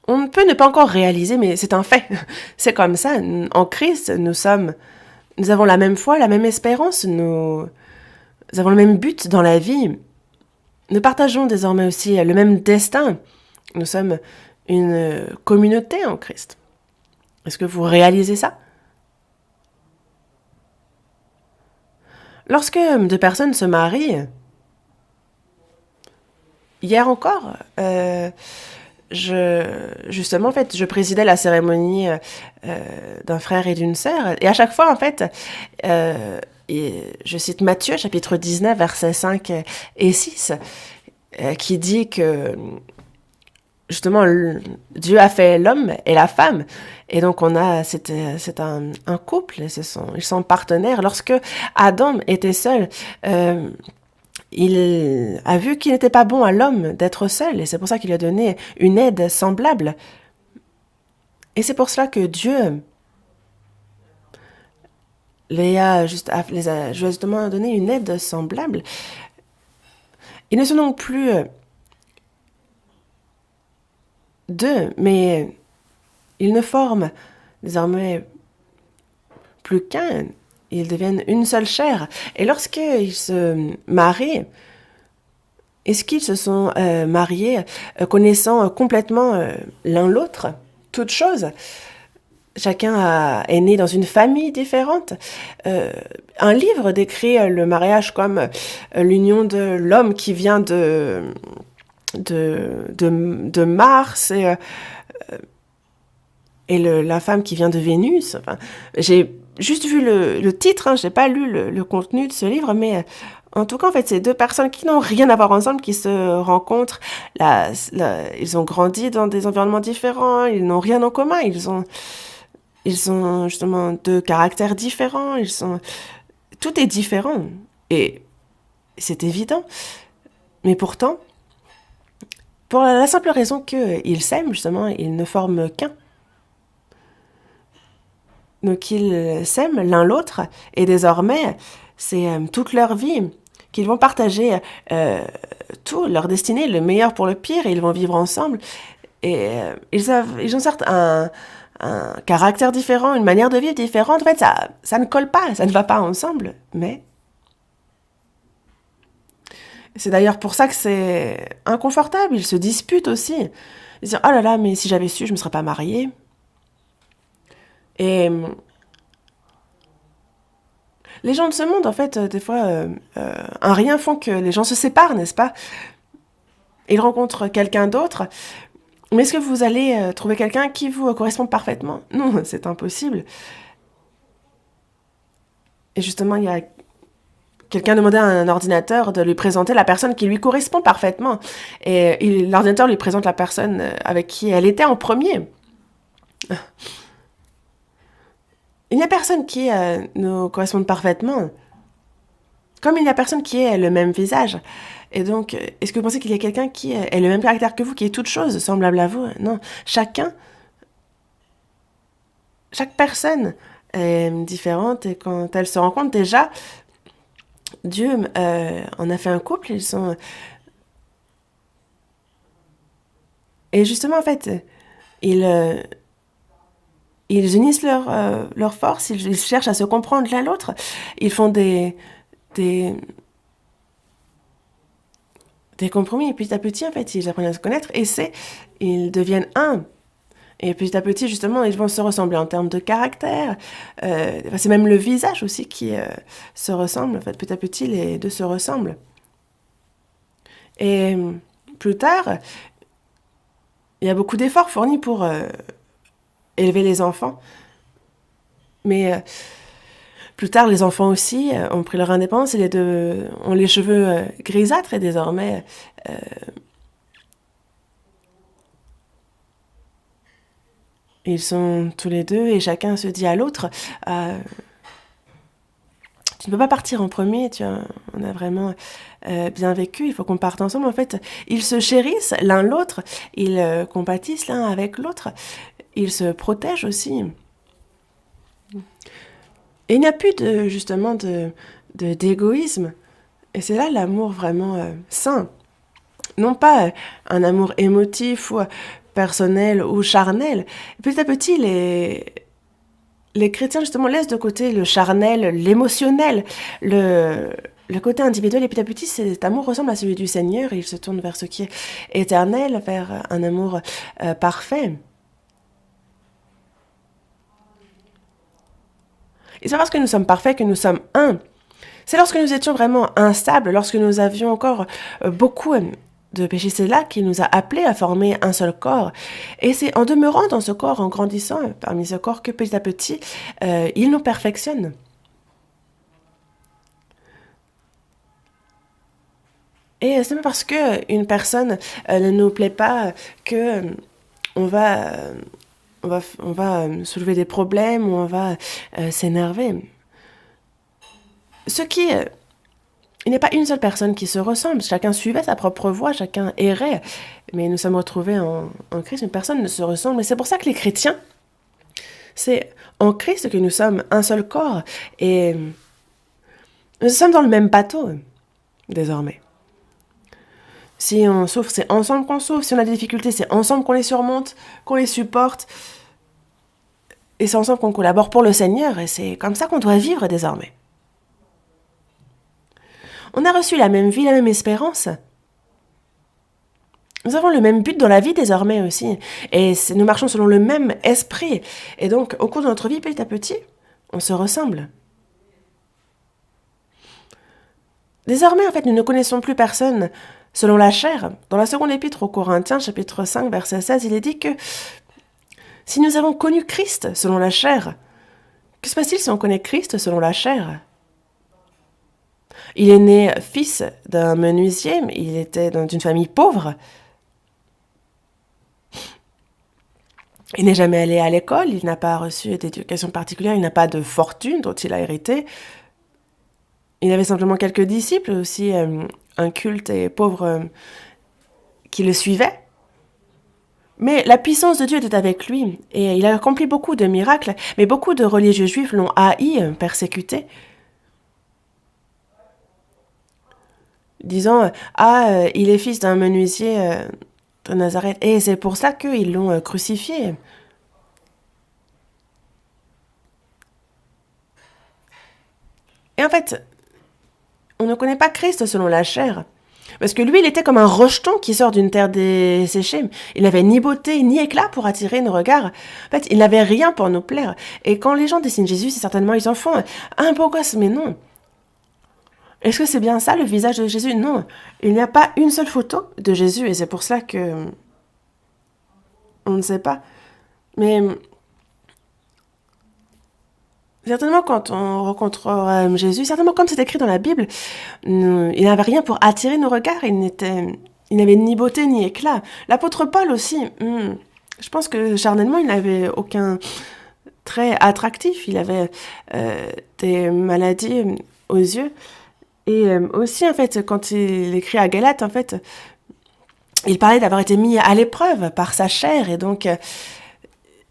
on peut ne pas encore réaliser, mais c'est un fait. C'est comme ça. En Christ, nous avons la même foi, la même espérance, nous avons le même but dans la vie. Nous partageons désormais aussi le même destin. Nous sommes une communauté en Christ. Est-ce que vous réalisez ça? Lorsque deux personnes se marient, hier encore, justement, en fait, je présidais la cérémonie d'un frère et d'une sœur. Et à chaque fois, en fait, je cite Matthieu, chapitre 19, versets 5 et 6, qui dit que, justement, Dieu a fait l'homme et la femme. Et donc, c'est un couple, ils sont partenaires. Lorsque Adam était seul, il a vu qu'il n'était pas bon à l'homme d'être seul, et c'est pour ça qu'il lui a donné une aide semblable. Et c'est pour cela que Dieu les a justement donné une aide semblable. Ils ne sont donc plus deux, mais ils ne forment désormais plus qu'un. Ils deviennent une seule chair. Et lorsqu'ils se marient, est-ce qu'ils se sont mariés connaissant complètement l'un l'autre? toute chose. Est né dans une famille différente. Un livre décrit le mariage comme l'union de l'homme qui vient de Mars et la femme qui vient de Vénus. Enfin, j'ai juste vu le titre, hein, j'ai pas lu le contenu de ce livre, mais en tout cas, en fait, c'est deux personnes qui n'ont rien à voir ensemble, qui se rencontrent. Ils ont grandi dans des environnements différents, ils n'ont rien en commun, ils ont justement deux caractères différents, tout est différent. Et c'est évident. Mais pourtant, pour la simple raison qu'ils s'aiment, justement, ils ne forment qu'un. Donc ils s'aiment l'un l'autre, et désormais, c'est toute leur vie qu'ils vont partager tout, leur destinée, le meilleur pour le pire, et ils vont vivre ensemble. Et ils ont certes un caractère différent, une manière de vivre différente. En fait, ça ne colle pas, ça ne va pas ensemble. Mais c'est d'ailleurs pour ça que c'est inconfortable. Ils se disputent aussi. Ils disent « Oh là là, mais si j'avais su, je ne me serais pas mariée. » Et les gens de ce monde, en fait, des fois, un rien font que les gens se séparent, n'est-ce pas? Ils rencontrent quelqu'un d'autre. Mais est-ce que vous allez trouver quelqu'un qui vous correspond parfaitement? Non, c'est impossible. Et justement, il y a quelqu'un demandait à un ordinateur de lui présenter la personne qui lui correspond parfaitement. Et l'ordinateur lui présente la personne avec qui elle était en premier. Il n'y a personne qui nous corresponde parfaitement. Comme il n'y a personne qui ait le même visage. Et donc, est-ce que vous pensez qu'il y a quelqu'un qui ait le même caractère que vous, qui est toute chose semblable à vous? Non. Chaque personne est différente, et quand elle se rencontre, déjà, Dieu en a fait un couple, et justement, en fait, ils unissent leurs forces, ils cherchent à se comprendre l'un l'autre, ils font des compromis, et petit à petit, en fait, ils apprennent à se connaître, et ils deviennent un. Et petit à petit, justement, ils vont se ressembler en termes de caractère. C'est même le visage aussi qui se ressemble. En fait, petit à petit, les deux se ressemblent. Et plus tard, il y a beaucoup d'efforts fournis pour élever les enfants. Mais plus tard, les enfants aussi ont pris leur indépendance, et les deux ont les cheveux grisâtres, et désormais... ils sont tous les deux, et chacun se dit à l'autre tu ne peux pas partir en premier, on a vraiment bien vécu, il faut qu'on parte ensemble. En fait, ils se chérissent l'un l'autre, ils compatissent l'un avec l'autre, ils se protègent aussi. Et il n'y a plus justement d'égoïsme. Et c'est là l'amour vraiment sain. Non pas un amour émotif ou personnel ou charnel. Petit à petit, les chrétiens, justement, laissent de côté le charnel, l'émotionnel, le côté individuel. Et petit à petit, cet amour ressemble à celui du Seigneur, et il se tourne vers ce qui est éternel, vers un amour parfait. Et c'est parce que nous sommes parfaits que nous sommes un. C'est lorsque nous étions vraiment instables, lorsque nous avions encore beaucoup de péchés, c'est là qu'il nous a appelés à former un seul corps. Et c'est en demeurant dans ce corps, en grandissant parmi ce corps, que petit à petit, il nous perfectionne. Et c'est pas parce qu'une personne ne nous plaît pas que on va soulever des problèmes, ou on va s'énerver. Il n'y a pas une seule personne qui se ressemble. Chacun suivait sa propre voie, chacun errait. Mais nous sommes retrouvés en Christ, une personne ne se ressemble. Et c'est pour ça que les chrétiens, c'est en Christ que nous sommes un seul corps. Et nous sommes dans le même bateau, désormais. Si on souffre, c'est ensemble qu'on souffre. Si on a des difficultés, c'est ensemble qu'on les surmonte, qu'on les supporte. Et c'est ensemble qu'on collabore pour le Seigneur. Et c'est comme ça qu'on doit vivre désormais. On a reçu la même vie, la même espérance. Nous avons le même but dans la vie désormais aussi. Et nous marchons selon le même esprit. Et donc, au cours de notre vie, petit à petit, on se ressemble. Désormais, en fait, nous ne connaissons plus personne selon la chair. Dans la seconde épître aux Corinthiens, chapitre 5, verset 16, il est dit que si nous avons connu Christ selon la chair, que se passe-t-il si on connaît Christ selon la chair? Il est né fils d'un menuisier, il était dans une famille pauvre. Il n'est jamais allé à l'école, il n'a pas reçu d'éducation particulière, il n'a pas de fortune dont il a hérité. Il avait simplement quelques disciples aussi, incultes et pauvres, qui le suivaient. Mais la puissance de Dieu était avec lui, et il a accompli beaucoup de miracles, mais beaucoup de religieux juifs l'ont haï, persécuté, disant « Ah, il est fils d'un menuisier de Nazareth », et c'est pour ça qu'ils l'ont crucifié. Et en fait, on ne connaît pas Christ selon la chair. Parce que lui, il était comme un rejeton qui sort d'une terre desséchée. Il n'avait ni beauté, ni éclat pour attirer nos regards. En fait, il n'avait rien pour nous plaire. Et quand les gens dessinent Jésus, c'est certainement, ils en font un beau gosse, mais non. Est-ce que c'est bien ça, le visage de Jésus? Non. Il n'y a pas une seule photo de Jésus, et c'est pour cela que on ne sait pas. Mais certainement, quand on rencontrera Jésus, certainement comme c'est écrit dans la Bible, il n'avait rien pour attirer nos regards. Il n'avait ni beauté ni éclat. L'apôtre Paul aussi, je pense que charnellement, il n'avait aucun trait attractif. Il avait des maladies aux yeux. Et aussi, en fait, quand il écrit à Galates, en fait, il parlait d'avoir été mis à l'épreuve par sa chair. Et donc,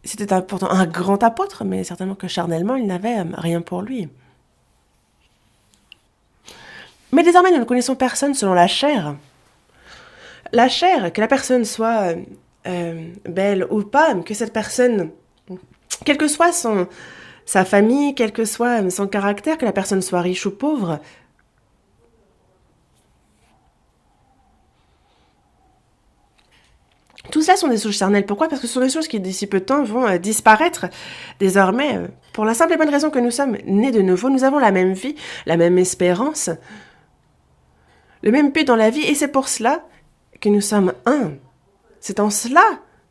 c'était pourtant un grand apôtre, mais certainement que charnellement, il n'avait rien pour lui. Mais désormais, nous ne connaissons personne selon la chair. La chair, que la personne soit belle ou pas, que cette personne, quelle que soit sa famille, quel que soit son caractère, que la personne soit riche ou pauvre, tout cela sont des choses charnelles. Pourquoi? Parce que ce sont des choses qui, d'ici peu de temps, vont disparaître. Désormais, pour la simple et bonne raison que nous sommes nés de nouveau, nous avons la même vie, la même espérance, le même but dans la vie, et c'est pour cela que nous sommes un. C'est en cela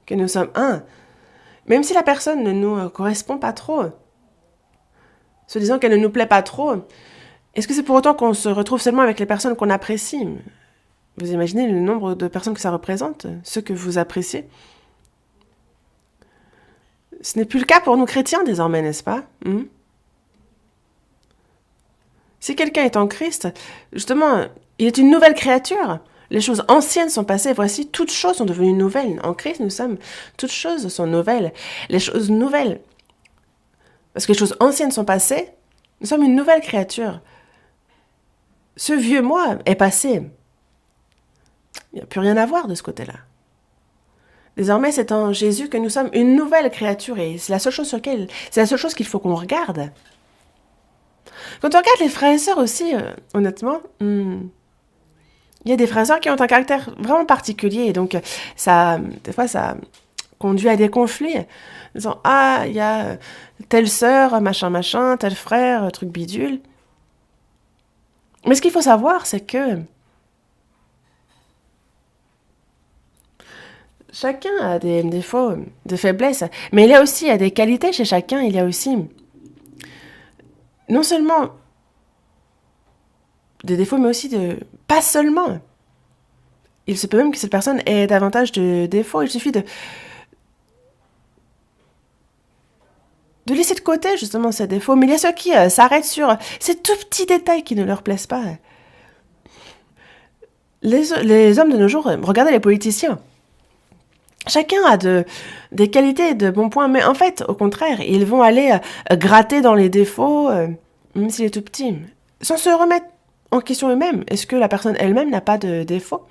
que nous sommes un. Même si la personne ne nous correspond pas trop, se disant qu'elle ne nous plaît pas trop, est-ce que c'est pour autant qu'on se retrouve seulement avec les personnes qu'on apprécie? Vous imaginez le nombre de personnes que ça représente, ceux que vous appréciez? Ce n'est plus le cas pour nous chrétiens désormais, n'est-ce pas? Si quelqu'un est en Christ, justement, il est une nouvelle créature. Les choses anciennes sont passées, voici, toutes choses sont devenues nouvelles. En Christ, nous sommes, toutes choses sont nouvelles. Les choses nouvelles, parce que les choses anciennes sont passées, nous sommes une nouvelle créature. Ce vieux moi est passé. Il n'y a plus rien à voir de ce côté-là. Désormais, c'est en Jésus que nous sommes une nouvelle créature, et c'est la seule chose c'est la seule chose qu'il faut qu'on regarde. Quand on regarde les frères et sœurs aussi, honnêtement, il y a des frères et sœurs qui ont un caractère vraiment particulier, et donc des fois, ça conduit à des conflits. Disant, ah, il y a telle sœur, machin, tel frère, truc bidule. Mais ce qu'il faut savoir, c'est que chacun a des défauts, des faiblesses, mais il y a aussi des qualités chez chacun. Il y a aussi non seulement des défauts, mais aussi pas seulement. Il se peut même que cette personne ait davantage de défauts. Il suffit de laisser de côté justement ces défauts. Mais il y a ceux qui s'arrêtent sur ces tout petits détails qui ne leur plaisent pas. Les hommes de nos jours, regardez les politiciens. Chacun a des qualités et de bons points, mais en fait, au contraire, ils vont aller gratter dans les défauts, même s'il est tout petit, sans se remettre en question eux-mêmes. Est-ce que la personne elle-même n'a pas de défauts?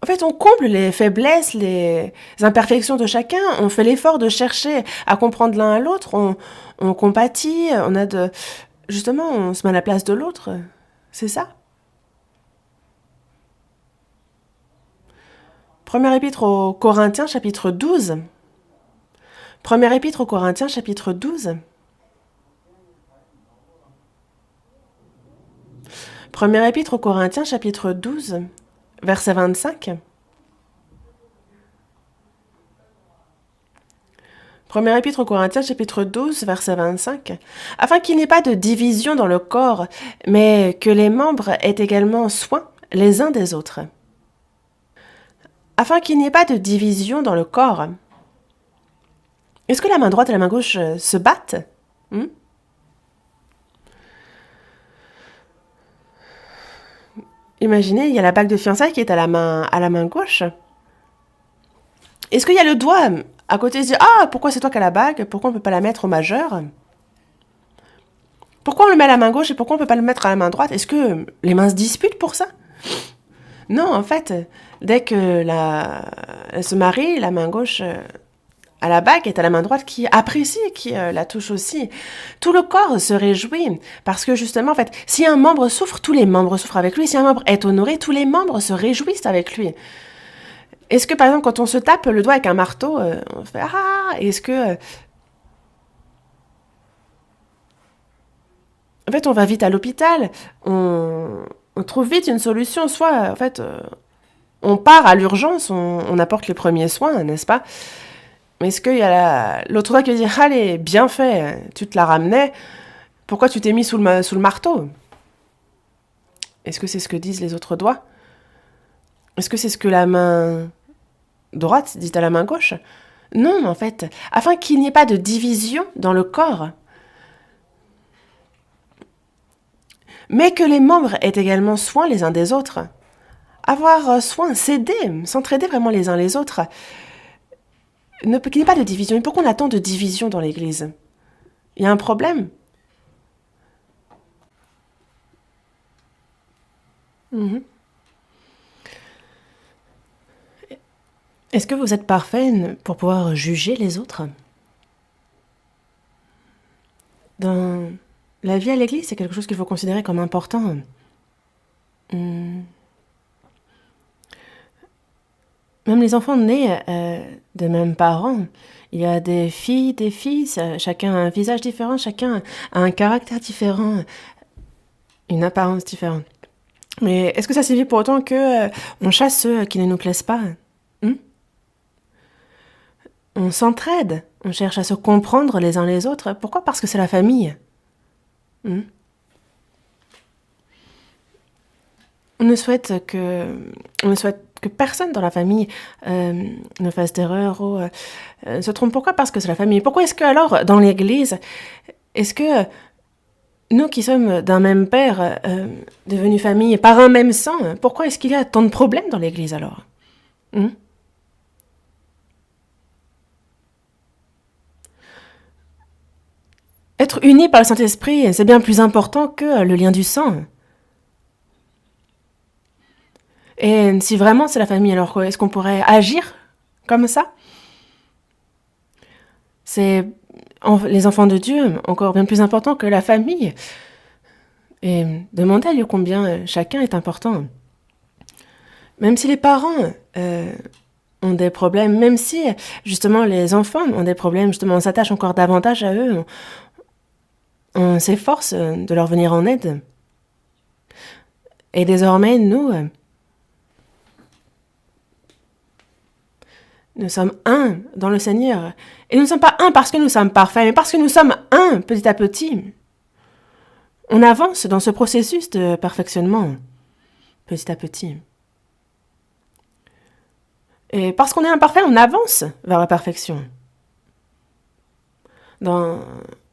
En fait, on comble les faiblesses, les imperfections de chacun, on fait l'effort de chercher à comprendre l'un à l'autre, on compatit, justement, on se met à la place de l'autre. C'est ça. Première épître aux Corinthiens, chapitre 12. Première épître aux Corinthiens, chapitre 12. Première épître aux Corinthiens, chapitre 12, verset 25. Première épître aux Corinthiens, chapitre 12, verset 25. Afin qu'il n'y ait pas de division dans le corps, mais que les membres aient également soin les uns des autres. Afin qu'il n'y ait pas de division dans le corps. Est-ce que la main droite et la main gauche se battent? Imaginez, il y a la bague de fiançailles qui est à la main gauche. Est-ce qu'il y a le doigt à côté, se dit, ah, pourquoi c'est toi qui as la bague? Pourquoi on ne peut pas la mettre au majeur? Pourquoi on le met à la main gauche et pourquoi on ne peut pas le mettre à la main droite? Est-ce que les mains se disputent pour ça? Non, en fait, dès que elle se marie, la main gauche à la bague est à la main droite qui apprécie, qui la touche aussi. Tout le corps se réjouit parce que justement, en fait, si un membre souffre, tous les membres souffrent avec lui. Si un membre est honoré, tous les membres se réjouissent avec lui. Est-ce que, par exemple, quand on se tape le doigt avec un marteau, on fait « Ah !» Est-ce que... En fait, on va vite à l'hôpital, on trouve vite une solution. Soit, en fait, on part à l'urgence, on apporte les premiers soins, n'est-ce pas? Mais est-ce qu'il y a l'autre doigt qui va dire « Allez, bien fait, tu te la ramenais, pourquoi tu t'es mis sous le marteau ?» Est-ce que c'est ce que disent les autres doigts? Est-ce que c'est ce que la main droite dit à la main gauche? Non, en fait, afin qu'il n'y ait pas de division dans le corps, mais que les membres aient également soin les uns des autres. Avoir soin, s'aider, s'entraider vraiment les uns les autres. Qu'il n'y ait pas de division. Et pourquoi on a tant de division dans l'Église? Il y a un problème? Est-ce que vous êtes parfait pour pouvoir juger les autres? Dans la vie à l'Église, c'est quelque chose qu'il faut considérer comme important. Même les enfants nés de mêmes parents, il y a des filles, des fils, chacun a un visage différent, chacun a un caractère différent, une apparence différente. Mais est-ce que ça signifie pour autant que on chasse ceux qui ne nous plaisent pas? On s'entraide, on cherche à se comprendre les uns les autres. Pourquoi? Parce que c'est la famille. On ne souhaite que personne dans la famille ne fasse d'erreur ou se trompe. Pourquoi? Parce que c'est la famille. Pourquoi est-ce que alors dans l'Église, est-ce que nous qui sommes d'un même père, devenus famille par un même sang, pourquoi est-ce qu'il y a tant de problèmes dans l'Église alors? Être unis par le Saint-Esprit, c'est bien plus important que le lien du sang. Et si vraiment c'est la famille, alors est-ce qu'on pourrait agir comme ça? C'est les enfants de Dieu, encore bien plus important que la famille. Et demandez à Dieu combien chacun est important. Même si les parents ont des problèmes, même si justement les enfants ont des problèmes, justement on s'attache encore davantage à eux, on s'efforce de leur venir en aide. Et désormais, nous sommes un dans le Seigneur. Et nous ne sommes pas un parce que nous sommes parfaits, mais parce que nous sommes un petit à petit. On avance dans ce processus de perfectionnement, petit à petit. Et parce qu'on est imparfait, on avance vers la perfection.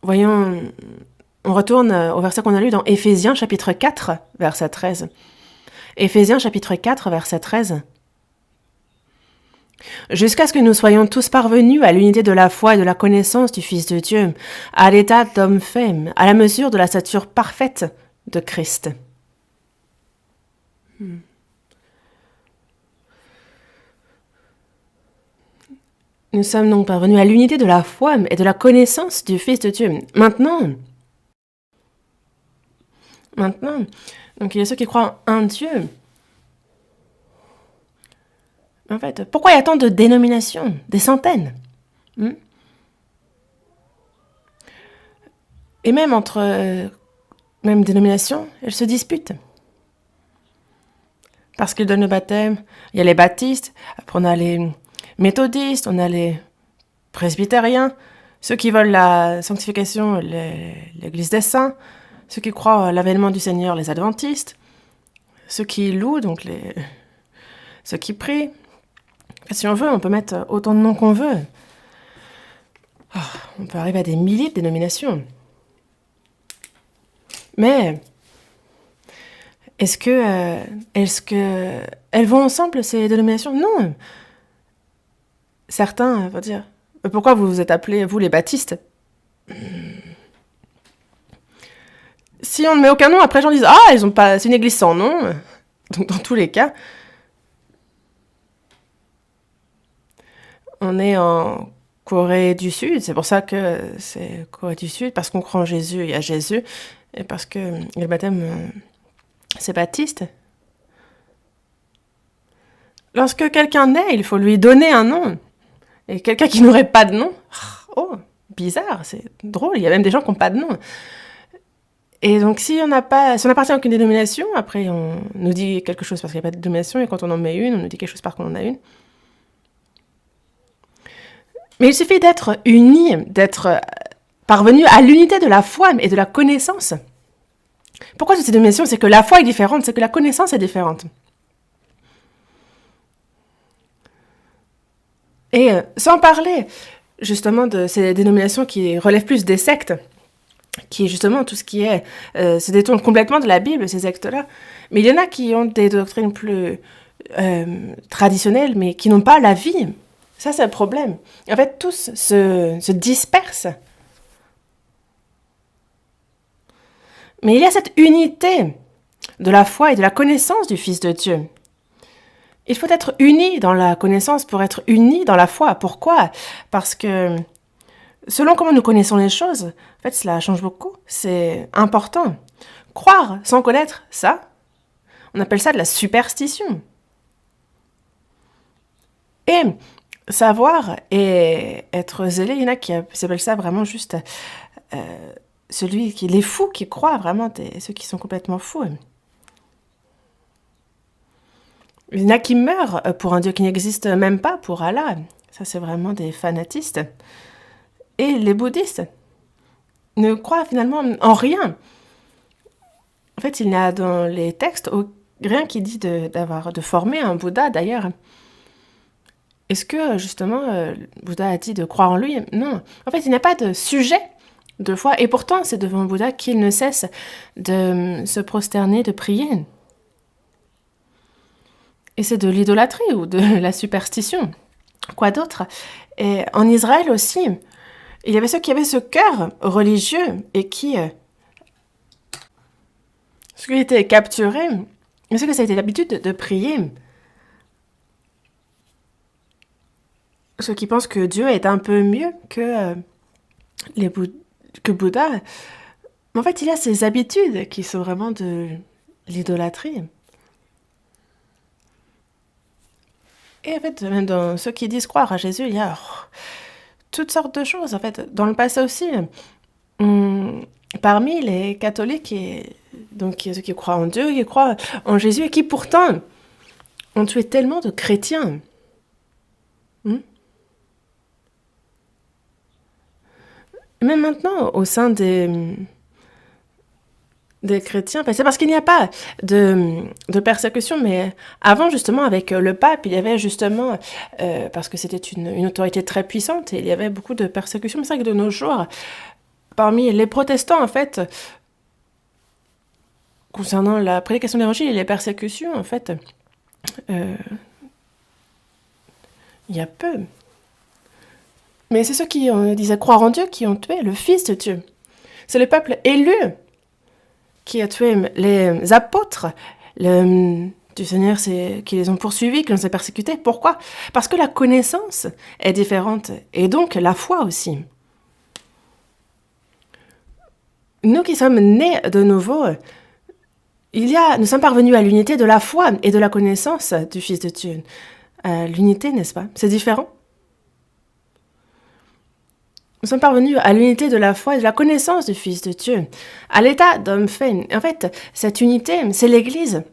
Voyons, on retourne au verset qu'on a lu dans Éphésiens chapitre 4, verset 13. Éphésiens chapitre 4, verset 13. Jusqu'à ce que nous soyons tous parvenus à l'unité de la foi et de la connaissance du Fils de Dieu, à l'état d'homme fait, à la mesure de la stature parfaite de Christ. Nous sommes donc parvenus à l'unité de la foi et de la connaissance du Fils de Dieu. Maintenant, donc il y a ceux qui croient en un Dieu. En fait, pourquoi il y a tant de dénominations, des centaines? Et même entre même dénominations, elles se disputent. Parce qu'ils donnent le baptême. Il y a les baptistes, après on a les méthodistes, on a les presbytériens, ceux qui veulent la sanctification, l'église des saints, ceux qui croient à l'avènement du Seigneur, les adventistes, ceux qui louent, donc ceux qui prient. Et si on veut, on peut mettre autant de noms qu'on veut. Oh, on peut arriver à des milliers de dénominations. Mais est-ce que elles vont ensemble, ces dénominations? Non. Certains vont dire, pourquoi vous vous êtes appelés, vous, les baptistes? Si on ne met aucun nom, après les gens disent, ah, ils ont pas, c'est une église sans nom. Donc dans tous les cas, on est en Corée du Sud, c'est pour ça que c'est Corée du Sud, parce qu'on croit en Jésus, il y a Jésus, et parce que le baptême, c'est baptiste. Lorsque quelqu'un naît, il faut lui donner un nom. Et quelqu'un qui n'aurait pas de nom, oh, bizarre, c'est drôle, il y a même des gens qui n'ont pas de nom. Et donc si on appartient à aucune dénomination, après on nous dit quelque chose parce qu'il n'y a pas de dénomination, et quand on en met une, on nous dit quelque chose parce qu'on en a une. Mais il suffit d'être unis, d'être parvenu à l'unité de la foi et de la connaissance. Pourquoi cette dénomination? C'est que la foi est différente, c'est que la connaissance est différente. Et sans parler justement de ces dénominations qui relèvent plus des sectes, qui est justement tout ce qui est se détourne complètement de la Bible, ces sectes-là. Mais il y en a qui ont des doctrines plus traditionnelles, mais qui n'ont pas la vie. Ça, c'est le problème. En fait, tous se dispersent. Mais il y a cette unité de la foi et de la connaissance du Fils de Dieu. Il faut être uni dans la connaissance pour être uni dans la foi. Pourquoi? Parce que selon comment nous connaissons les choses, en fait, cela change beaucoup. C'est important. Croire sans connaître, ça, on appelle ça de la superstition. Et savoir et être zélé, il y en a qui s'appellent ça vraiment juste les fous qui croient vraiment, ceux qui sont complètement fous. Il y en a qui meurent pour un Dieu qui n'existe même pas, pour Allah. Ça, c'est vraiment des fanatistes. Et les bouddhistes ne croient finalement en rien. En fait, il n'y a dans les textes rien qui dit de former un Bouddha, d'ailleurs. Est-ce que, justement, Bouddha a dit de croire en lui? Non. En fait, il n'y a pas de sujet de foi. Et pourtant, c'est devant Bouddha qu'il ne cesse de se prosterner, de prier. Et c'est de l'idolâtrie ou de la superstition. Quoi d'autre? Et en Israël aussi, il y avait ceux qui avaient ce cœur religieux et qui étaient capturés, mais ceux que ça a été l'habitude de prier. Ceux qui pensent que Dieu est un peu mieux que Bouddha. Mais en fait, il y a ces habitudes qui sont vraiment de l'idolâtrie. Et en fait, même dans ceux qui disent croire à Jésus, il y a toutes sortes de choses. En fait, dans le passé aussi, parmi les catholiques, donc ceux qui croient en Dieu, qui croient en Jésus, et qui pourtant ont tué tellement de chrétiens. Même maintenant, au sein des chrétiens, c'est parce qu'il n'y a pas de persécution, mais avant, justement, avec le pape, il y avait justement, parce que c'était une autorité très puissante, et il y avait beaucoup de persécutions. Mais c'est vrai que de nos jours, parmi les protestants, en fait, concernant la prédication de l'évangile et les persécutions, en fait, il y a peu. Mais c'est ceux qui disaient croire en Dieu qui ont tué le Fils de Dieu. C'est le peuple élu qui a tué les apôtres du Seigneur, qui les ont poursuivis, qui les ont persécutés. Pourquoi? Parce que la connaissance est différente, et donc la foi aussi. Nous qui sommes nés de nouveau, nous sommes parvenus à l'unité de la foi et de la connaissance du Fils de Dieu. à l'unité, n'est-ce pas? C'est différent. Nous sommes parvenus à l'unité de la foi et de la connaissance du Fils de Dieu, à l'état d'homme fait. En fait, cette unité, c'est l'Église.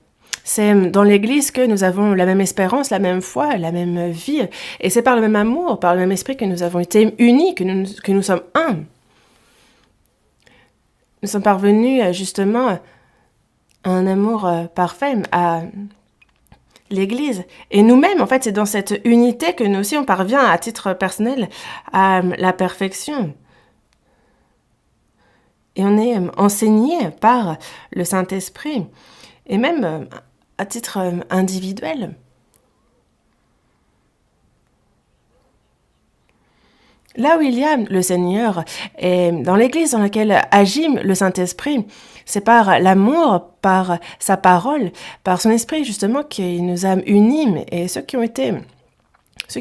C'est dans l'Église que nous avons la même espérance, la même foi, la même vie. Et c'est par le même amour, par le même esprit que nous avons été unis, que nous sommes un. Nous sommes parvenus justement à un amour parfait, à l'Église. Et nous-mêmes, en fait, c'est dans cette unité que nous aussi, on parvient à titre personnel à la perfection. Et on est enseigné par le Saint-Esprit, et même à titre individuel. Là où il y a le Seigneur, et dans l'Église dans laquelle agit le Saint-Esprit, c'est par l'amour, par sa parole, par son esprit justement qu'il nous a unis. Et ceux qui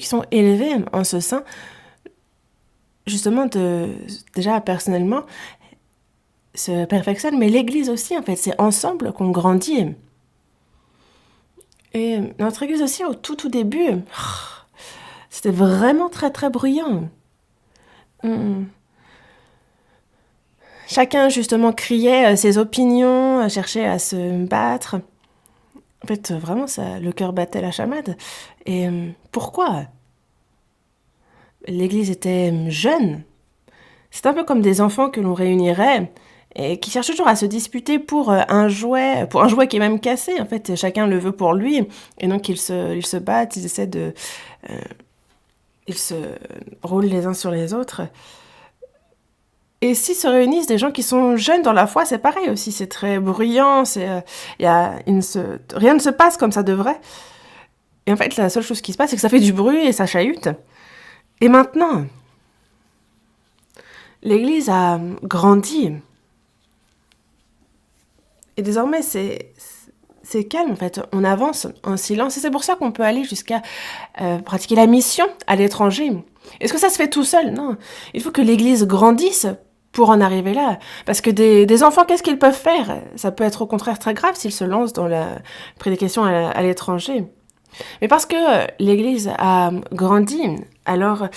sont élevés en ce sein, justement déjà personnellement, se perfectionnent, mais l'Église aussi en fait, c'est ensemble qu'on grandit. Et notre Église aussi au tout début, c'était vraiment très très bruyant. Chacun justement criait ses opinions, cherchait à se battre. En fait, vraiment, le cœur battait la chamade. Et pourquoi? L'Église était jeune. C'est un peu comme des enfants que l'on réunirait et qui cherchent toujours à se disputer pour un jouet qui est même cassé. En fait, chacun le veut pour lui. Et donc, ils se battent, ils essaient ils se roulent les uns sur les autres. Et si se réunissent des gens qui sont jeunes dans la foi, c'est pareil aussi, c'est très bruyant, rien ne se passe comme ça devrait. Et en fait, la seule chose qui se passe, c'est que ça fait du bruit et ça chahute. Et maintenant, l'Église a grandi. Et désormais, c'est calme, en fait. On avance en silence. Et c'est pour ça qu'on peut aller jusqu'à pratiquer la mission à l'étranger. Est-ce que ça se fait tout seul? Non. Il faut que l'Église grandisse pour en arriver là. Parce que des enfants, qu'est-ce qu'ils peuvent faire? Ça peut être au contraire très grave s'ils se lancent dans la prédication à l'étranger. Mais parce que l'Église a grandi, alors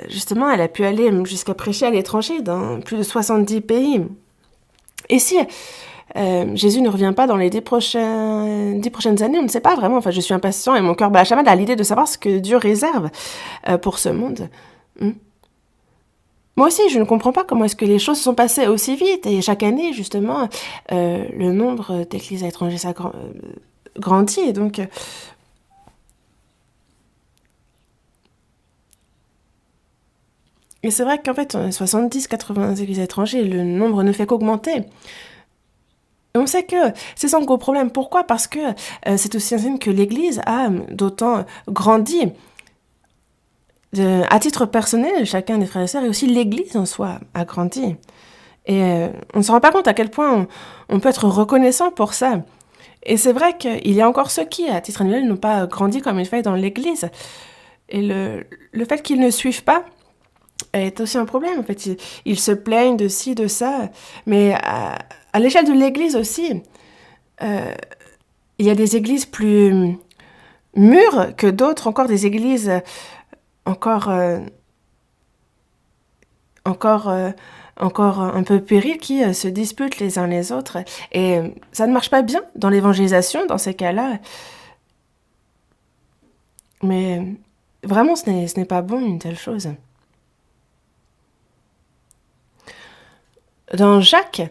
justement, elle a pu aller jusqu'à prêcher à l'étranger dans plus de 70 pays. Et si Jésus ne revient pas dans les 10 prochaines années, on ne sait pas vraiment. Enfin, je suis impatient et mon cœur bat la chamade à l'idée de savoir ce que Dieu réserve pour ce monde. Moi aussi, je ne comprends pas comment est-ce que les choses sont passées aussi vite. Et chaque année, justement, le nombre d'églises à l'étranger grandit. Et donc, et c'est vrai qu'en fait, 70-80 églises à l'étranger, le nombre ne fait qu'augmenter. Et on sait que c'est sans gros problème. Pourquoi? Parce que c'est aussi un signe que l'Église a d'autant grandi. À titre personnel, chacun des frères et sœurs, et aussi l'Église en soi a grandi. Et on ne se rend pas compte à quel point on peut être reconnaissant pour ça. Et c'est vrai qu'il y a encore ceux qui, à titre individuel, n'ont pas grandi comme il fallait dans l'Église. Et le fait qu'ils ne suivent pas est aussi un problème. En fait, ils se plaignent de ci, de ça. Mais à l'échelle de l'Église aussi, il y a des églises plus mûres que d'autres, encore des églises encore un peu périles qui se disputent les uns les autres. Et ça ne marche pas bien dans l'évangélisation, dans ces cas-là. Mais vraiment, ce n'est pas bon, une telle chose. Dans Jacques,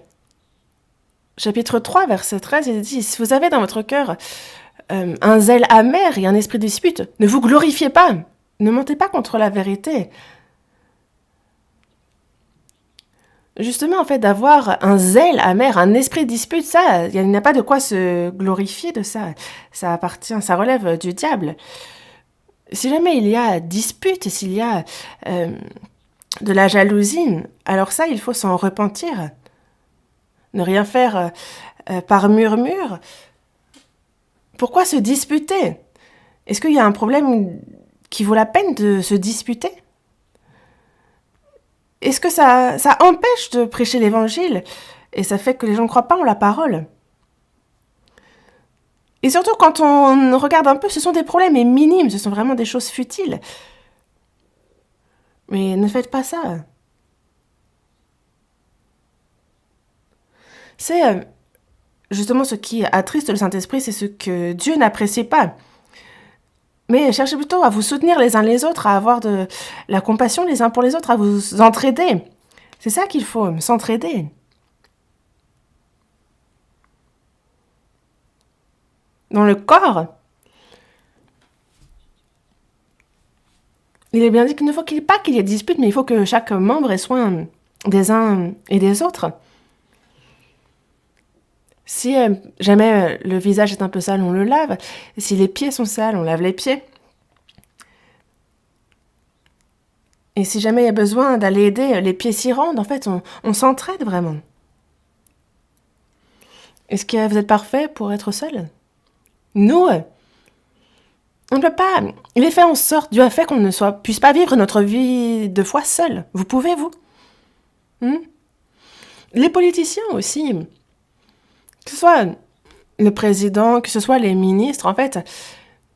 chapitre 3, verset 13, il dit « Si vous avez dans votre cœur un zèle amer et un esprit de dispute, ne vous glorifiez pas, ne mentez pas contre la vérité. » Justement, en fait, d'avoir un zèle amer, un esprit de dispute, ça, il n'y a pas de quoi se glorifier de ça. Ça relève du diable. Si jamais il y a dispute, s'il y a de la jalousie, alors ça, il faut s'en repentir. Ne rien faire par murmure. Pourquoi se disputer? Est-ce qu'il y a un problème qui vaut la peine de se disputer? Est-ce que ça empêche de prêcher l'évangile? Et ça fait que les gens ne croient pas en la parole? Et surtout, quand on regarde un peu, ce sont des problèmes minimes, ce sont vraiment des choses futiles. Mais ne faites pas ça. C'est justement ce qui attriste le Saint-Esprit, c'est ce que Dieu n'apprécie pas. Mais cherchez plutôt à vous soutenir les uns les autres, à avoir de la compassion les uns pour les autres, à vous entraider. C'est ça qu'il faut, s'entraider. Dans le corps, il est bien dit qu'il ne faut pas qu'il y ait de dispute, mais il faut que chaque membre ait soin des uns et des autres. Si jamais le visage est un peu sale, on le lave. Si les pieds sont sales, on lave les pieds. Et si jamais il y a besoin d'aller aider, les pieds s'y rendent. En fait, on s'entraide vraiment. Est-ce que vous êtes parfait pour être seul? Nous, on ne peut pas. Il est fait en sorte, Dieu a fait qu'on ne puisse pas vivre notre vie de foi seul. Vous pouvez, vous? Les politiciens aussi, que ce soit le président, que ce soit les ministres, en fait,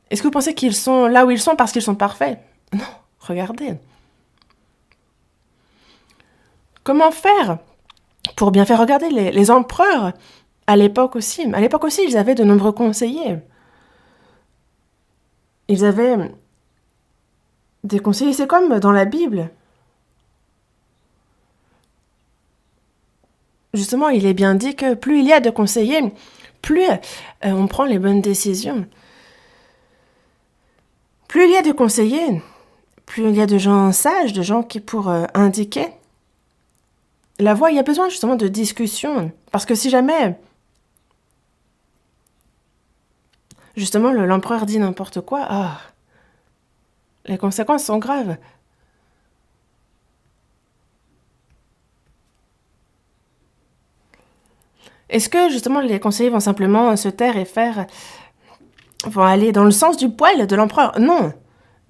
est-ce que vous pensez qu'ils sont là où ils sont parce qu'ils sont parfaits? Non, regardez. Comment faire pour bien faire? Regarder les empereurs à l'époque aussi. À l'époque aussi, ils avaient de nombreux conseillers. Ils avaient des conseillers, c'est comme dans la Bible. Justement, il est bien dit que plus il y a de conseillers, plus on prend les bonnes décisions. Plus il y a de conseillers, plus il y a de gens sages, de gens qui pour indiquer la voie, il y a besoin justement de discussion. Parce que si jamais, justement, l'empereur dit n'importe quoi, les conséquences sont graves. Est-ce que justement les conseillers vont simplement se taire et vont aller dans le sens du poil de l'empereur? Non.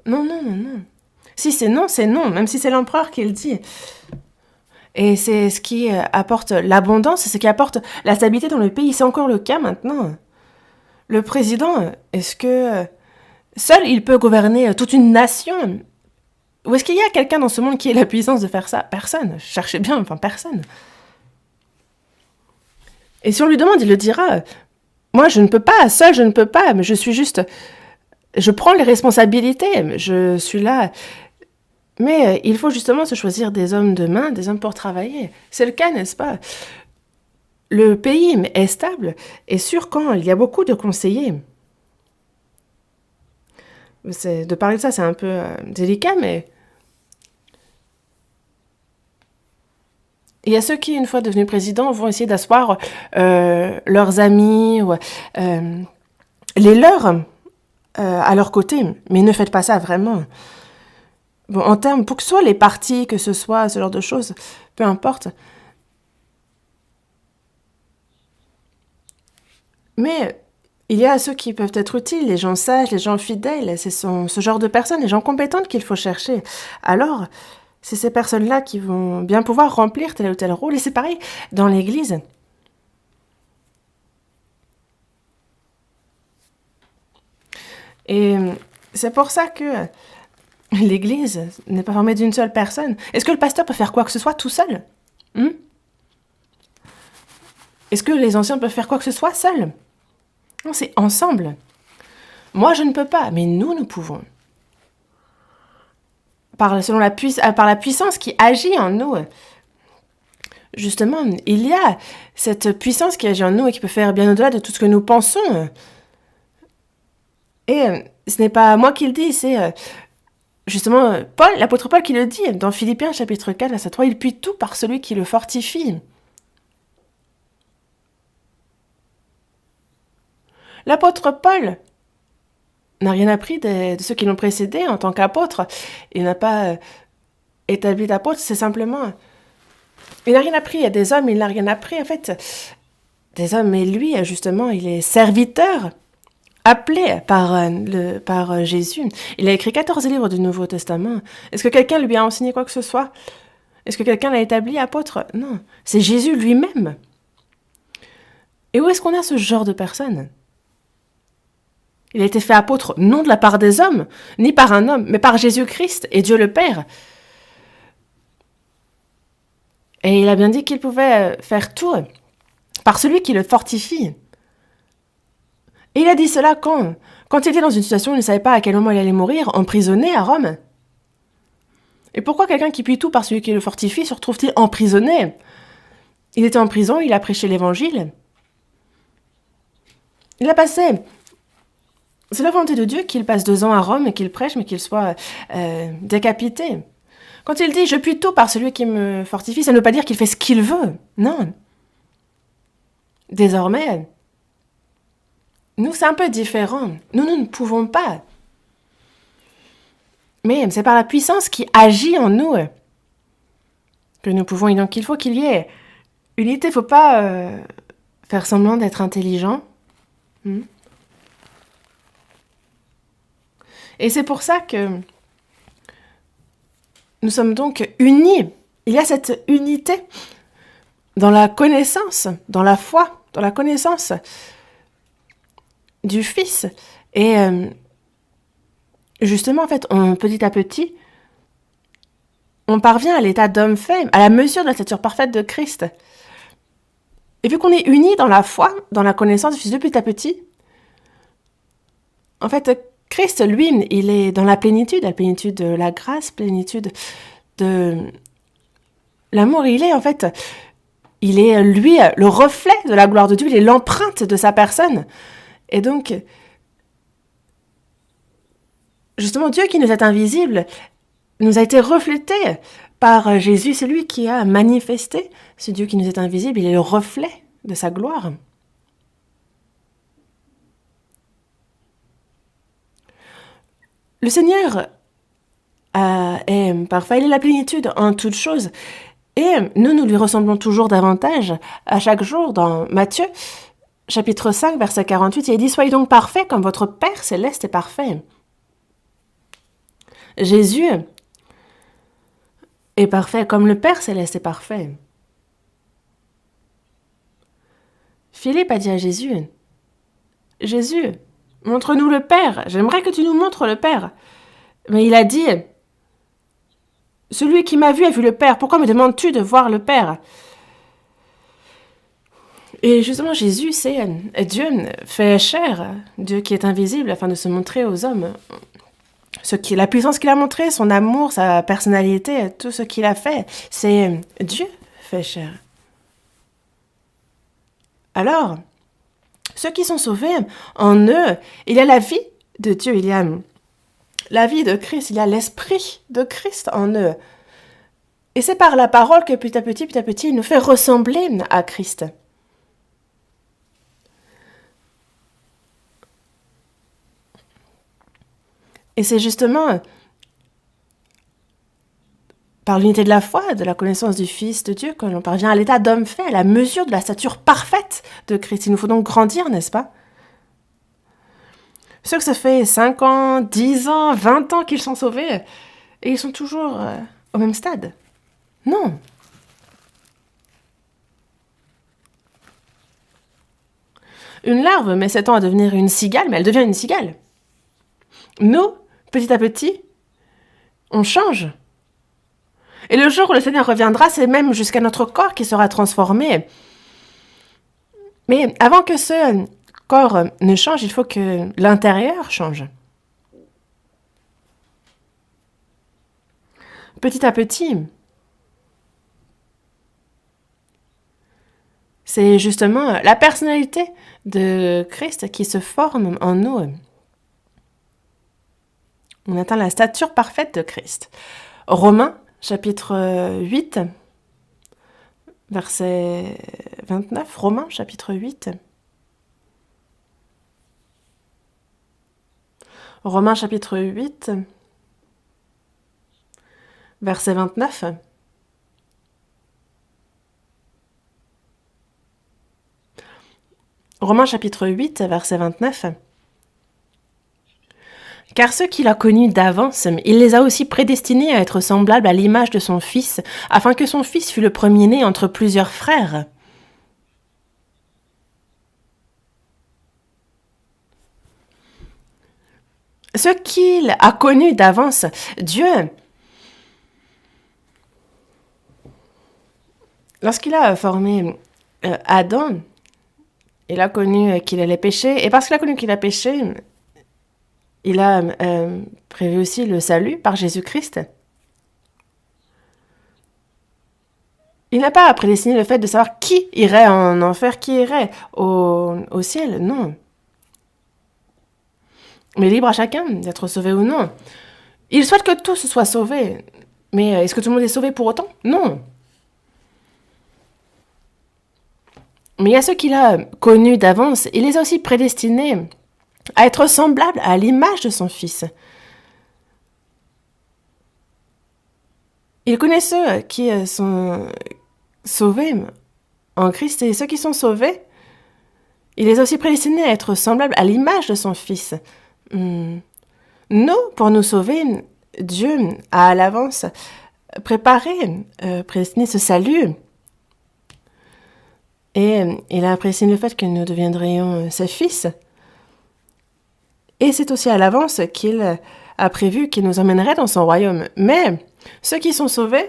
Non, non, non, non. Si c'est non, même si c'est l'empereur qui le dit. Et c'est ce qui apporte l'abondance, c'est ce qui apporte la stabilité dans le pays. C'est encore le cas maintenant. Le président, est-ce que seul il peut gouverner toute une nation? Ou est-ce qu'il y a quelqu'un dans ce monde qui ait la puissance de faire ça? Personne. Cherchez bien, enfin personne. Et si on lui demande, il le dira. Moi, je ne peux pas, seul, je ne peux pas, mais je suis juste... Je prends les responsabilités, je suis là. Mais il faut justement se choisir des hommes de main, des hommes pour travailler. C'est le cas, n'est-ce pas? Le pays est stable et sûr quand il y a beaucoup de conseillers. De parler de ça, c'est un peu délicat, mais il y a ceux qui, une fois devenus présidents, vont essayer d'asseoir leurs amis ou les leurs à leur côté. Mais ne faites pas ça vraiment. Bon, en termes, pour que ce soit les partis, que ce soit ce genre de choses, peu importe. Mais il y a ceux qui peuvent être utiles, les gens sages, les gens fidèles. Ce sont ce genre de personnes, les gens compétentes qu'il faut chercher. Alors, c'est ces personnes-là qui vont bien pouvoir remplir tel ou tel rôle. Et c'est pareil dans l'Église. Et c'est pour ça que l'Église n'est pas formée d'une seule personne. Est-ce que le pasteur peut faire quoi que ce soit tout seul? Est-ce que les anciens peuvent faire quoi que ce soit seuls? Non, c'est ensemble. Moi, je ne peux pas, mais nous pouvons. Par la puissance qui agit en nous. Justement, il y a cette puissance qui agit en nous et qui peut faire bien au-delà de tout ce que nous pensons. Et ce n'est pas moi qui le dis, c'est justement l'apôtre Paul qui le dit dans Philippiens chapitre 4, verset 3, il puise tout par celui qui le fortifie. L'apôtre Paul n'a rien appris de ceux qui l'ont précédé en tant qu'apôtre. Il n'a pas établi d'apôtre, c'est simplement... Il n'a rien appris, il y a des hommes, il n'a rien appris en fait. Des hommes, mais lui, justement, il est serviteur, appelé par Jésus. Il a écrit 14 livres du Nouveau Testament. Est-ce que quelqu'un lui a enseigné quoi que ce soit? Est-ce que quelqu'un l'a établi apôtre? Non, c'est Jésus lui-même. Et où est-ce qu'on a ce genre de personnes? Il a été fait apôtre non de la part des hommes, ni par un homme, mais par Jésus-Christ et Dieu le Père. Et il a bien dit qu'il pouvait faire tout par celui qui le fortifie. Et il a dit cela quand il était dans une situation où il ne savait pas à quel moment il allait mourir, emprisonné à Rome. Et pourquoi quelqu'un qui prie tout par celui qui le fortifie se retrouve-t-il emprisonné? Il était en prison, il a prêché l'évangile. Il a passé... C'est la volonté de Dieu qu'il passe 2 ans à Rome et qu'il prêche, mais qu'il soit décapité. Quand il dit « je puis tout par celui qui me fortifie », ça ne veut pas dire qu'il fait ce qu'il veut. Non. Désormais, nous, c'est un peu différent. Nous ne pouvons pas. Mais c'est par la puissance qui agit en nous que nous pouvons. Et donc, il faut qu'il y ait unité. Il ne faut pas faire semblant d'être intelligent. Et c'est pour ça que nous sommes donc unis. Il y a cette unité dans la connaissance, dans la foi, dans la connaissance du Fils. Et justement, en fait, petit à petit, on parvient à l'état d'homme fait, à la mesure de la stature parfaite de Christ. Et vu qu'on est unis dans la foi, dans la connaissance du Fils de petit à petit, en fait, Christ, lui, il est dans la plénitude de la grâce, plénitude de l'amour. Il est, en fait, il est, lui, le reflet de la gloire de Dieu, il est l'empreinte de sa personne. Et donc, justement, Dieu qui nous est invisible, nous a été reflété par Jésus. C'est lui qui a manifesté ce Dieu qui nous est invisible. Il est le reflet de sa gloire. Le Seigneur est parfait, il est la plénitude en toutes choses. Et nous lui ressemblons toujours davantage à chaque jour. Dans Matthieu, chapitre 5, verset 48, il est dit « Soyez donc parfaits comme votre Père céleste est parfait ». Jésus est parfait comme le Père céleste est parfait. Philippe a dit à Jésus « Jésus, montre-nous le Père, j'aimerais que tu nous montres le Père. » Mais il a dit « Celui qui m'a vu a vu le Père, pourquoi me demandes-tu de voir le Père ?» Et justement, Jésus, c'est Dieu fait chair, Dieu qui est invisible afin de se montrer aux hommes. La puissance qu'il a montrée, son amour, sa personnalité, tout ce qu'il a fait, c'est Dieu fait chair. Alors, ceux qui sont sauvés, en eux, il y a la vie de Dieu, il y a la vie de Christ, il y a l'esprit de Christ en eux. Et c'est par la parole que petit à petit, il nous fait ressembler à Christ. Et c'est justement par l'unité de la foi, de la connaissance du Fils de Dieu, que l'on parvient à l'état d'homme fait, à la mesure de la stature parfaite de Christ. Il nous faut donc grandir, n'est-ce pas? Ceux que ça fait 5 ans, 10 ans, 20 ans qu'ils sont sauvés, et ils sont toujours au même stade. Non. Une larve met 7 ans à devenir une cigale, mais elle devient une cigale. Nous, petit à petit, on change. Et le jour où le Seigneur reviendra, c'est même jusqu'à notre corps qui sera transformé. Mais avant que ce corps ne change, il faut que l'intérieur change. Petit à petit, c'est justement la personnalité de Christ qui se forme en nous. On atteint la stature parfaite de Christ. Romains, chapitre 8, verset 29. Romains, chapitre 8. Romains, chapitre 8, verset 29. Romains, chapitre 8, verset 29. Car ceux qu'il a connus d'avance, il les a aussi prédestinés à être semblables à l'image de son Fils, afin que son Fils fût le premier-né entre plusieurs frères. Ce qu'il a connu d'avance, Dieu, lorsqu'il a formé Adam, il a connu qu'il allait pécher, et parce qu'il a connu qu'il a péché, il a prévu aussi le salut par Jésus-Christ. Il n'a pas prédestiné le fait de savoir qui irait en enfer, qui irait au ciel, non. Mais libre à chacun d'être sauvé ou non. Il souhaite que tous soient sauvés. Mais est-ce que tout le monde est sauvé pour autant? Non. Mais il y a ceux qu'il a connus d'avance, il les a aussi prédestinés à être semblables à l'image de son Fils. Il connaît ceux qui sont sauvés en Christ et ceux qui sont sauvés, il les a aussi prédestinés à être semblables à l'image de son Fils. Nous, pour nous sauver, Dieu a à l'avance préparé, prédestiné ce salut. Et il a prédestiné le fait que nous deviendrions ses fils. Et c'est aussi à l'avance qu'il a prévu qu'il nous emmènerait dans son royaume. Mais ceux qui sont sauvés,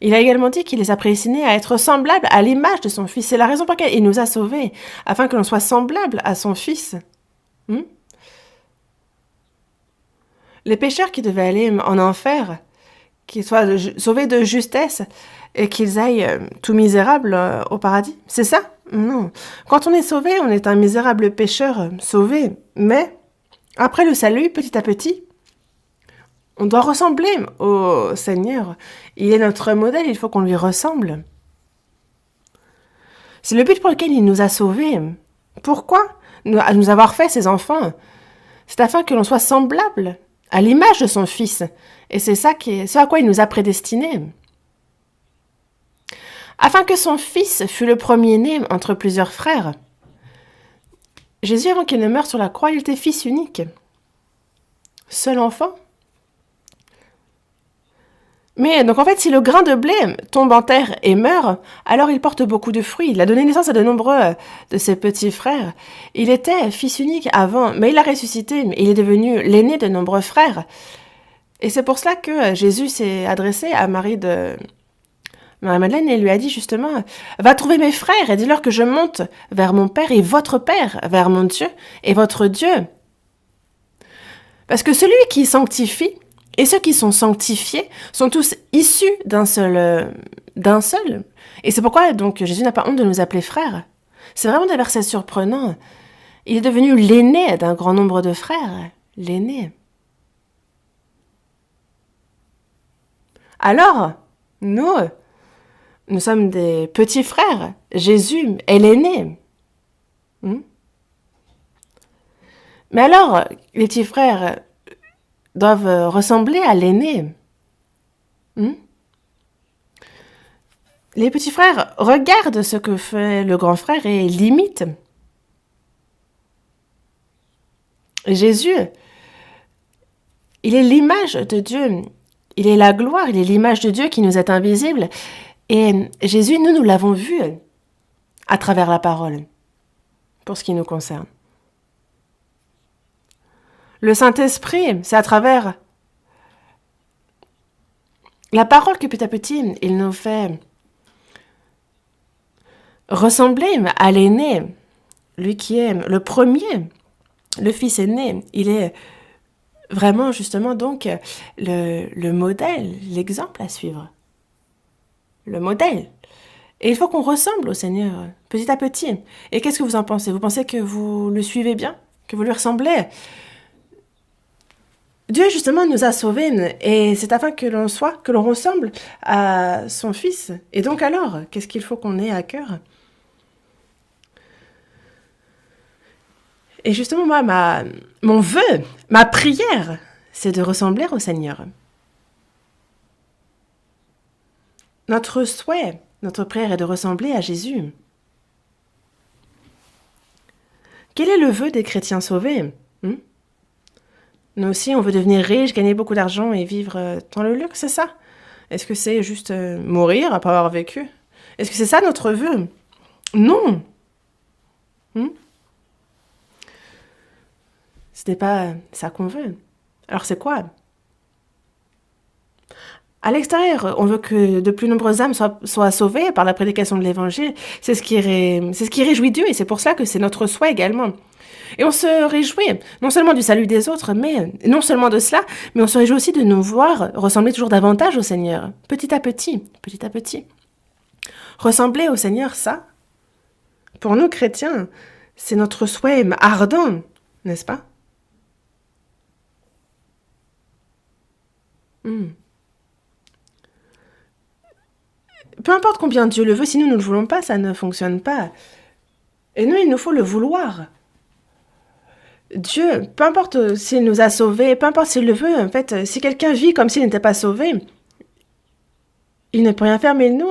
il a également dit qu'il les a prédestinés à être semblables à l'image de son Fils. C'est la raison pour laquelle il nous a sauvés, afin que l'on soit semblable à son Fils. Les pécheurs qui devaient aller en enfer, qu'ils soient sauvés de justesse et qu'ils aillent tout misérables au paradis, c'est ça? Non. Quand on est sauvé, on est un misérable pécheur sauvé. Mais après le salut, petit à petit, on doit ressembler au Seigneur. Il est notre modèle, il faut qu'on lui ressemble. C'est le but pour lequel il nous a sauvés. Pourquoi nous avoir fait ses enfants? C'est afin que l'on soit semblable à l'image de son Fils. Et c'est ça ce à quoi il nous a prédestinés. Afin que son Fils fût le premier-né entre plusieurs frères. Jésus, avant qu'il ne meure sur la croix, il était fils unique. Seul enfant. Mais donc en fait, si le grain de blé tombe en terre et meurt, alors il porte beaucoup de fruits. Il a donné naissance à de nombreux de ses petits frères. Il était fils unique avant, mais il a ressuscité. Il est devenu l'aîné de nombreux frères. Et c'est pour cela que Jésus s'est adressé à Marie-Madeleine et lui a dit justement, va trouver mes frères et dis-leur que je monte vers mon Père et votre Père, vers mon Dieu et votre Dieu. Parce que celui qui sanctifie et ceux qui sont sanctifiés sont tous issus d'un seul. Et c'est pourquoi donc Jésus n'a pas honte de nous appeler frères. C'est vraiment des versets surprenants. Il est devenu l'aîné d'un grand nombre de frères. L'aîné. Alors, nous sommes des petits frères. Jésus est l'aîné. Mais alors, les petits frères doivent ressembler à l'aîné. Les petits frères regardent ce que fait le grand frère et l'imitent. Jésus, il est l'image de Dieu. Il est la gloire, il est l'image de Dieu qui nous est invisible. Et Jésus, nous l'avons vu à travers la parole, pour ce qui nous concerne. Le Saint-Esprit, c'est à travers la parole que petit à petit, il nous fait ressembler à l'aîné, lui qui est le premier, le fils aîné. Il est vraiment justement donc le modèle, l'exemple à suivre. Le modèle. Et il faut qu'on ressemble au Seigneur petit à petit. Et qu'est-ce que vous en pensez? Vous pensez que vous le suivez bien? Que vous lui ressemblez? Dieu, justement, nous a sauvés, et c'est afin que l'on ressemble à son Fils. Et donc alors, qu'est-ce qu'il faut qu'on ait à cœur? Et justement, moi, mon vœu, ma prière, c'est de ressembler au Seigneur. Notre souhait, notre prière est de ressembler à Jésus. Quel est le vœu des chrétiens sauvés? Nous aussi, on veut devenir riche, gagner beaucoup d'argent et vivre dans le luxe, c'est ça? Est-ce que c'est juste mourir après avoir vécu? Est-ce que c'est ça notre vœu? Non. Ce n'est pas ça qu'on veut. Alors c'est quoi? À l'extérieur, on veut que de plus nombreuses âmes soient sauvées par la prédication de l'Évangile. C'est ce qui réjouit Dieu et c'est pour ça que c'est notre souhait également. Et on se réjouit non seulement du salut des autres, mais non seulement de cela, mais on se réjouit aussi de nous voir ressembler toujours davantage au Seigneur, petit à petit, petit à petit. Ressembler au Seigneur, ça, pour nous chrétiens, c'est notre souhait ardent, n'est-ce pas? Hmm. Peu importe combien Dieu le veut, si nous ne le voulons pas, ça ne fonctionne pas. Et nous, il nous faut le vouloir. Dieu, peu importe s'il nous a sauvés, peu importe s'il le veut, en fait, si quelqu'un vit comme s'il n'était pas sauvé, il ne peut rien faire, mais nous,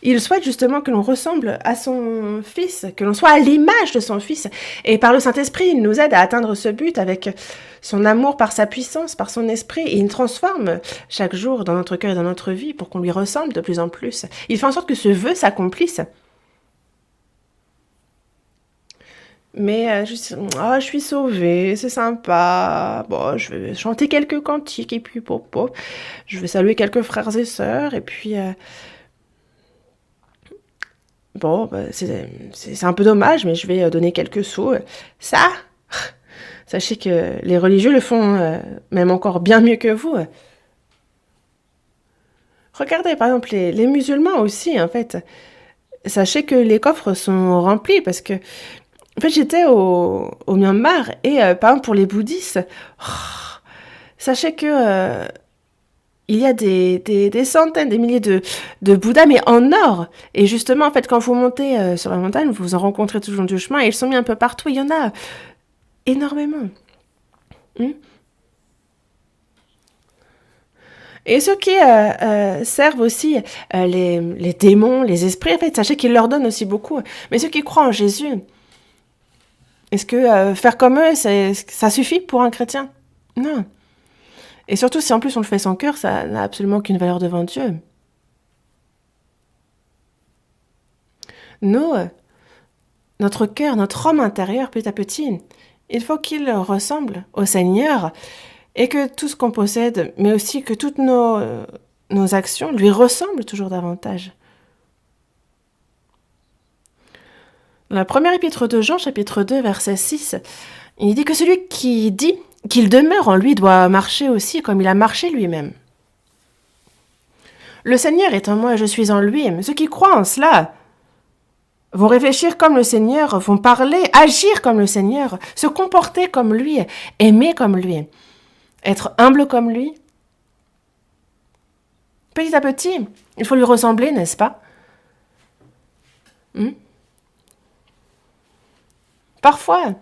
il souhaite justement que l'on ressemble à son Fils, que l'on soit à l'image de son Fils. Et par le Saint-Esprit, il nous aide à atteindre ce but avec son amour, par sa puissance, par son esprit. Et il nous transforme chaque jour dans notre cœur et dans notre vie pour qu'on lui ressemble de plus en plus. Il fait en sorte que ce vœu s'accomplisse. Mais je suis sauvée, c'est sympa. Bon, je vais chanter quelques cantiques et puis je vais saluer quelques frères et sœurs et puis c'est un peu dommage, mais je vais donner quelques sous. Ça, sachez que les religieux le font même encore bien mieux que vous. Regardez, par exemple, les musulmans aussi, en fait. Sachez que les coffres sont remplis parce que en fait, j'étais au Myanmar et par exemple pour les bouddhistes, sachez que il y a des centaines, des milliers de Bouddhas, mais en or. Et justement, en fait, quand vous montez sur la montagne, vous en rencontrez tout le long du chemin et ils sont mis un peu partout. Il y en a énormément. Hmm. Et ceux qui servent aussi les démons, les esprits, en fait, sachez qu'ils leur donnent aussi beaucoup. Mais ceux qui croient en Jésus, est-ce que faire comme eux, ça suffit pour un chrétien? Non. Et surtout, si en plus on le fait sans cœur, ça n'a absolument aucune valeur devant Dieu. Nous, notre cœur, notre homme intérieur, petit à petit, il faut qu'il ressemble au Seigneur et que tout ce qu'on possède, mais aussi que toutes nos actions lui ressemblent toujours davantage. Dans la première épître de Jean, chapitre 2, verset 6, il dit que celui qui dit qu'il demeure en lui doit marcher aussi comme il a marché lui-même. Le Seigneur est en moi et je suis en lui. Ceux qui croient en cela vont réfléchir comme le Seigneur, vont parler, agir comme le Seigneur, se comporter comme lui, aimer comme lui, être humble comme lui. Petit à petit, il faut lui ressembler, n'est-ce pas? Parfois,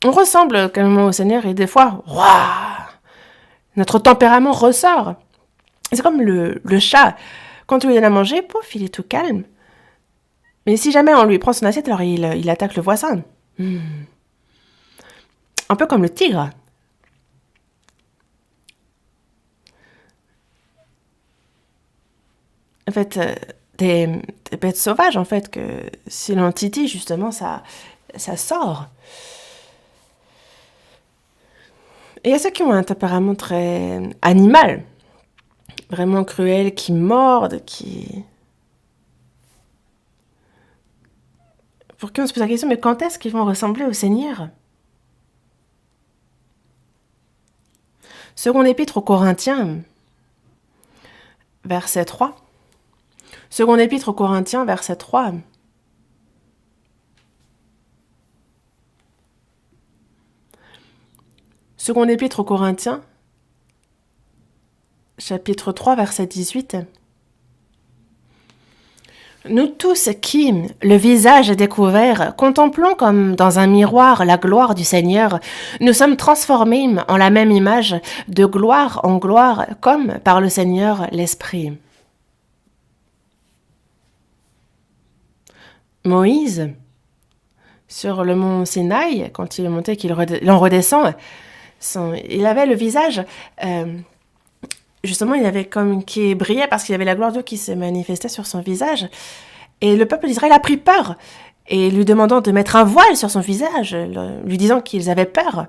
on ressemble calmement au Seigneur et des fois, notre tempérament ressort. C'est comme le chat. Quand on lui donne à manger, pouf, il est tout calme. Mais si jamais on lui prend son assiette, alors il attaque le voisin. Un peu comme le tigre. En fait, des bêtes sauvages, en fait, que si l'on titille, justement, ça sort. Et il y a ceux qui ont un tempérament très animal, vraiment cruel, qui mordent, pour qui on se pose la question, mais quand est-ce qu'ils vont ressembler au Seigneur? Seconde épître aux Corinthiens, verset 3. Seconde épître aux Corinthiens, verset 3. Seconde épître aux Corinthiens, chapitre 3, verset 18. Nous tous qui, le visage découvert, contemplons comme dans un miroir la gloire du Seigneur, nous sommes transformés en la même image, de gloire en gloire, comme par le Seigneur l'Esprit. Moïse, sur le mont Sinaï, quand il est monté, qu'il en redescend, il avait le visage... justement, il avait comme qui brillait parce qu'il y avait la gloire de Dieu qui se manifestait sur son visage. Et le peuple d'Israël a pris peur. et lui demandant de mettre un voile sur son visage, lui disant qu'ils avaient peur.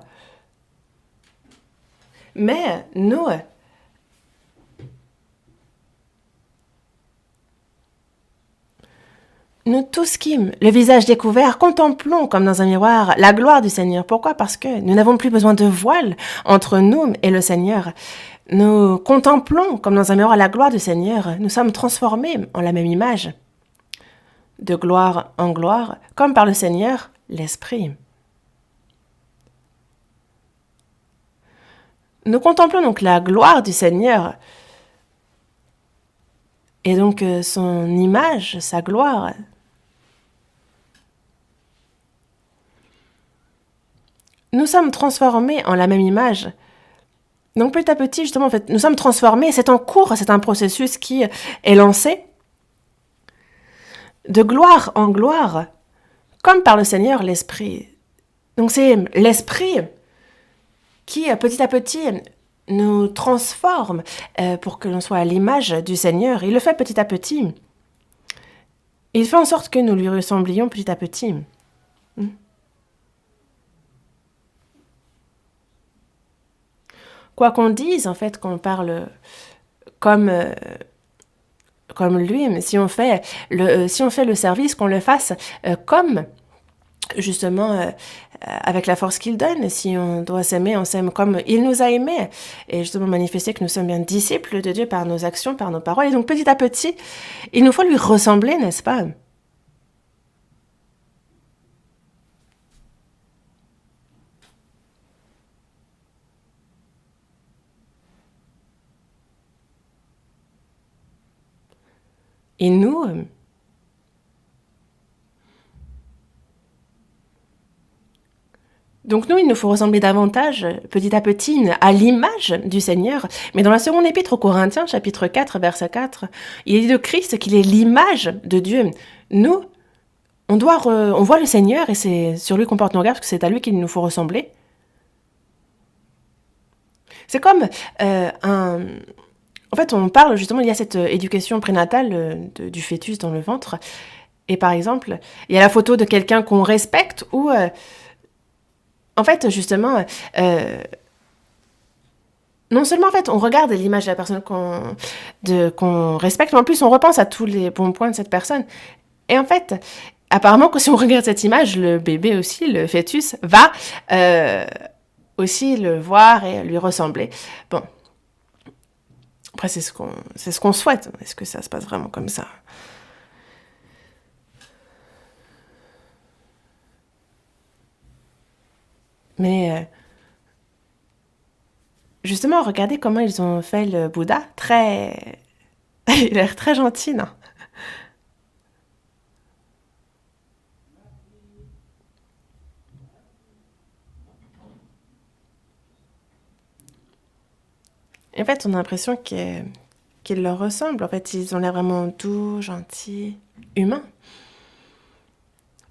Mais nous tous qui, le visage découvert, contemplons comme dans un miroir la gloire du Seigneur. Pourquoi? Parce que nous n'avons plus besoin de voile entre nous et le Seigneur. Nous contemplons comme dans un miroir la gloire du Seigneur. Nous sommes transformés en la même image, de gloire en gloire, comme par le Seigneur, l'Esprit. Nous contemplons donc la gloire du Seigneur et donc son image, sa gloire. Nous sommes transformés en la même image. Donc petit à petit, justement, en fait, nous sommes transformés. C'est en cours, c'est un processus qui est lancé de gloire en gloire, comme par le Seigneur l'Esprit. Donc c'est l'Esprit qui, petit à petit, nous transforme pour que l'on soit à l'image du Seigneur. Il le fait petit à petit. Il fait en sorte que nous lui ressemblions petit à petit. Quoi qu'on dise, en fait, qu'on parle comme lui, mais si on fait le service, qu'on le fasse comme, justement, avec la force qu'il donne. Si on doit s'aimer, on s'aime comme il nous a aimés. Et justement manifester que nous sommes bien disciples de Dieu par nos actions, par nos paroles. Et donc petit à petit, il nous faut lui ressembler, n'est-ce pas? Et nous, donc nous, il nous faut ressembler davantage, petit à petit, à l'image du Seigneur. Mais dans la seconde épître aux Corinthiens, chapitre 4, verset 4, il est dit de Christ qu'il est l'image de Dieu. Nous, on voit le Seigneur et c'est sur lui qu'on porte nos regards parce que c'est à lui qu'il nous faut ressembler. C'est comme En fait, on parle justement, il y a cette éducation prénatale du fœtus dans le ventre. Et par exemple, il y a la photo de quelqu'un qu'on respecte où, en fait, justement, non seulement en fait, on regarde l'image de la personne qu'on respecte, mais en plus, on repense à tous les bons points de cette personne. Et en fait, apparemment, que si on regarde cette image, le bébé aussi, le fœtus, va aussi le voir et lui ressembler. Bon. Après, c'est ce qu'on souhaite. Est-ce que ça se passe vraiment comme ça? Mais justement, regardez comment ils ont fait le Bouddha. Très... Il a l'air très gentil, non? En fait, on a l'impression qu'ils leur ressemblent. En fait, ils ont l'air vraiment doux, gentils, humains.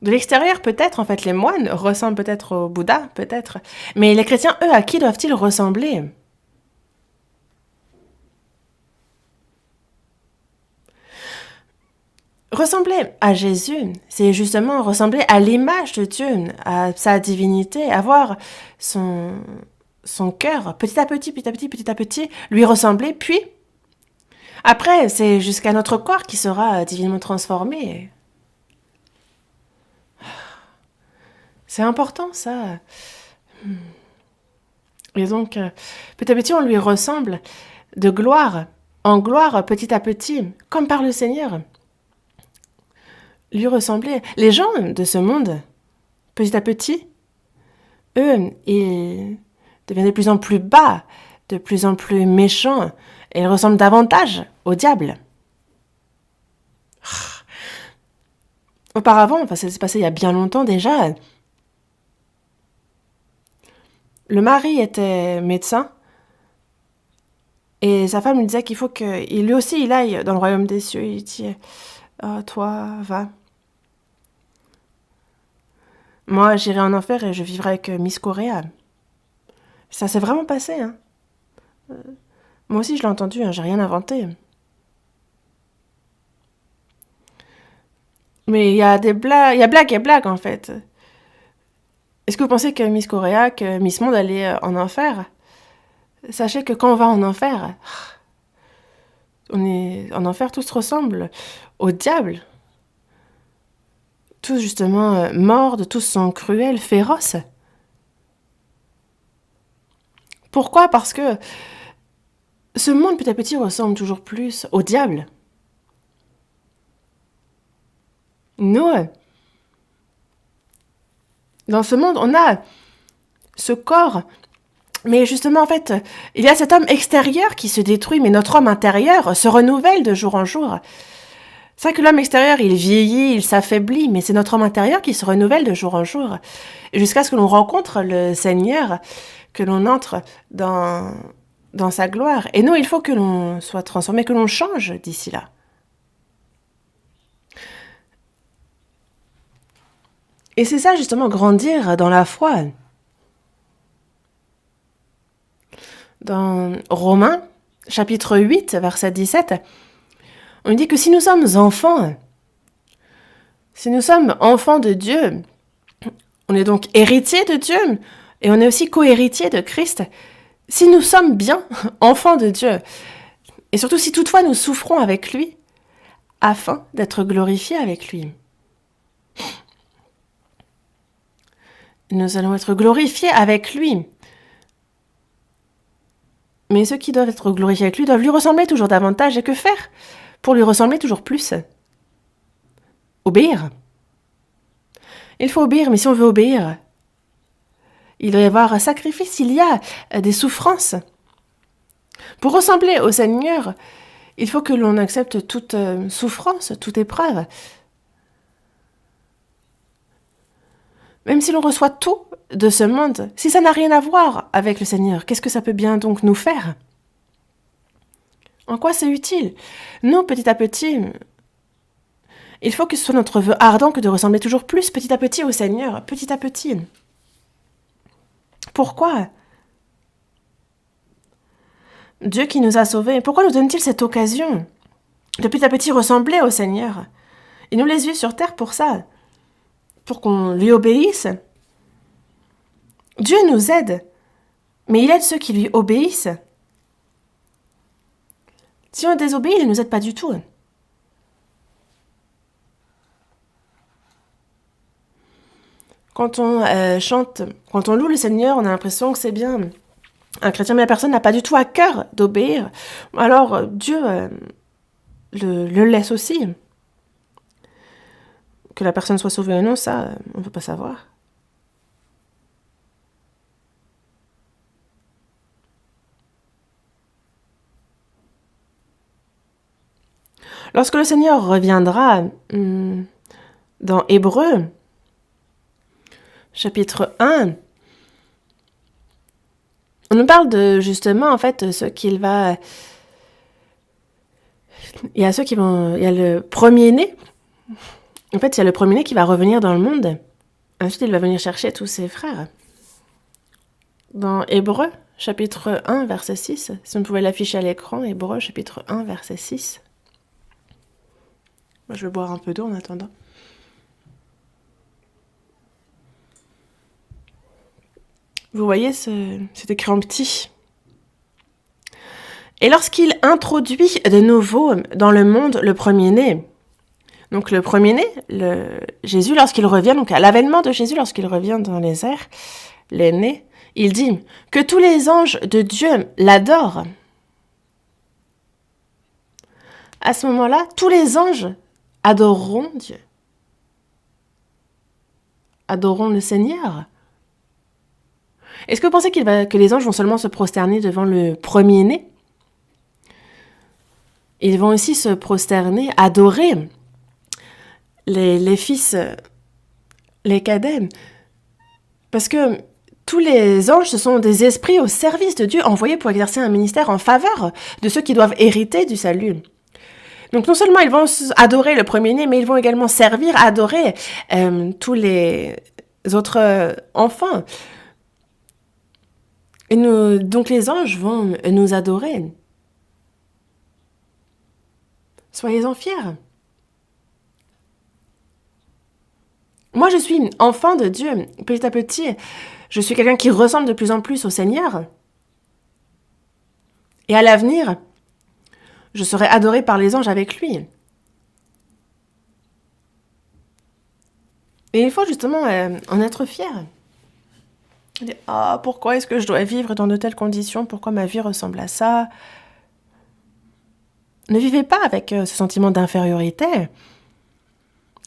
De l'extérieur, peut-être, en fait, les moines ressemblent peut-être au Bouddha, peut-être. Mais les chrétiens, eux, à qui doivent-ils ressembler? Ressembler à Jésus, c'est justement ressembler à l'image de Dieu, à sa divinité, avoir son cœur, petit à petit, petit à petit, petit à petit, lui ressembler, puis après, c'est jusqu'à notre corps qui sera divinement transformé. C'est important, ça. Et donc, petit à petit, on lui ressemble de gloire en gloire, petit à petit, comme par le Seigneur. Lui ressembler. Les gens de ce monde, petit à petit, eux, ils deviennent de plus en plus bas, de plus en plus méchants, et ils ressemblent davantage au diable. Auparavant, enfin, ça s'est passé il y a bien longtemps déjà, le mari était médecin, et sa femme lui disait qu'il faut que lui aussi il aille dans le royaume des cieux. Il dit oh, toi, va. Moi, j'irai en enfer et je vivrai avec Miss Coréa. Ça s'est vraiment passé, hein. Moi aussi, je l'ai entendu, hein, j'ai rien inventé. Mais il y a des blagues, il y a blague et blague en fait. Est-ce que vous pensez que Miss Coréa, que Miss Monde allait en enfer? Sachez que quand on va en enfer, on est en enfer, tous ressemblent au diable. Tous justement mordent, tous sont cruels, féroces. Pourquoi? Parce que ce monde petit à petit ressemble toujours plus au diable. Nous, dans ce monde, on a ce corps, mais justement, en fait, il y a cet homme extérieur qui se détruit, mais notre homme intérieur se renouvelle de jour en jour. C'est vrai que l'homme extérieur, il vieillit, il s'affaiblit, mais c'est notre homme intérieur qui se renouvelle de jour en jour, jusqu'à ce que l'on rencontre le Seigneur, que l'on entre dans sa gloire. Et nous, il faut que l'on soit transformé, que l'on change d'ici là. Et c'est ça, justement, grandir dans la foi. Dans Romains, chapitre 8, verset 17, on dit que si nous sommes enfants de Dieu, on est donc héritiers de Dieu et on est aussi co-héritiers de Christ. Si nous sommes bien enfants de Dieu, et surtout si toutefois nous souffrons avec lui, afin d'être glorifiés avec lui. Nous allons être glorifiés avec lui. Mais ceux qui doivent être glorifiés avec lui doivent lui ressembler toujours davantage. Et que faire pour lui ressembler toujours plus? Obéir. Il faut obéir, mais si on veut obéir, il doit y avoir un sacrifice, il y a des souffrances. Pour ressembler au Seigneur, il faut que l'on accepte toute souffrance, toute épreuve. Même si l'on reçoit tout de ce monde, si ça n'a rien à voir avec le Seigneur, qu'est-ce que ça peut bien donc nous faire? En quoi c'est utile? Nous, petit à petit, il faut que ce soit notre vœu ardent que de ressembler toujours plus petit à petit au Seigneur, petit à petit. Pourquoi? Dieu qui nous a sauvés, pourquoi nous donne-t-il cette occasion de petit à petit ressembler au Seigneur? Il nous laisse vivre sur terre pour ça, pour qu'on lui obéisse. Dieu nous aide, mais il aide ceux qui lui obéissent. Si on désobéit, il ne nous aide pas du tout. Quand on chante, quand on loue le Seigneur, on a l'impression que c'est bien un chrétien, mais la personne n'a pas du tout à cœur d'obéir. Alors Dieu le laisse aussi. Que la personne soit sauvée ou non, ça, on ne peut pas savoir. Lorsque le Seigneur reviendra dans Hébreux, chapitre 1, on nous parle de justement en fait ce qu'il va. Il y a ceux qui vont. Il y a le premier-né. En fait, il y a le premier-né qui va revenir dans le monde. Ensuite, il va venir chercher tous ses frères. Dans Hébreux, chapitre 1, verset 6, si on pouvait l'afficher à l'écran, Hébreux, chapitre 1, verset 6. Moi, je vais boire un peu d'eau en attendant. Vous voyez, c'est écrit en petit. Et lorsqu'il introduit de nouveau dans le monde le premier-né, donc le premier-né, Jésus, lorsqu'il revient, donc à l'avènement de Jésus, lorsqu'il revient dans les airs, l'aîné, il dit que tous les anges de Dieu l'adorent. À ce moment-là, tous les anges adoreront Dieu. Adoreront le Seigneur. Est-ce que vous pensez que les anges vont seulement se prosterner devant le premier-né? Ils vont aussi se prosterner, adorer les fils, les cadets. Parce que tous les anges, ce sont des esprits au service de Dieu, envoyés pour exercer un ministère en faveur de ceux qui doivent hériter du salut. Donc non seulement ils vont adorer le premier-né, mais ils vont également servir, adorer tous les autres enfants. Et donc les anges vont nous adorer. Soyez-en fiers. Moi, je suis enfant de Dieu. Petit à petit, je suis quelqu'un qui ressemble de plus en plus au Seigneur. Et à l'avenir, je serai adoré par les anges avec lui. Et il faut justement en être fier. Ah, pourquoi est-ce que je dois vivre dans de telles conditions? Pourquoi ma vie ressemble à ça? Ne vivez pas avec ce sentiment d'infériorité.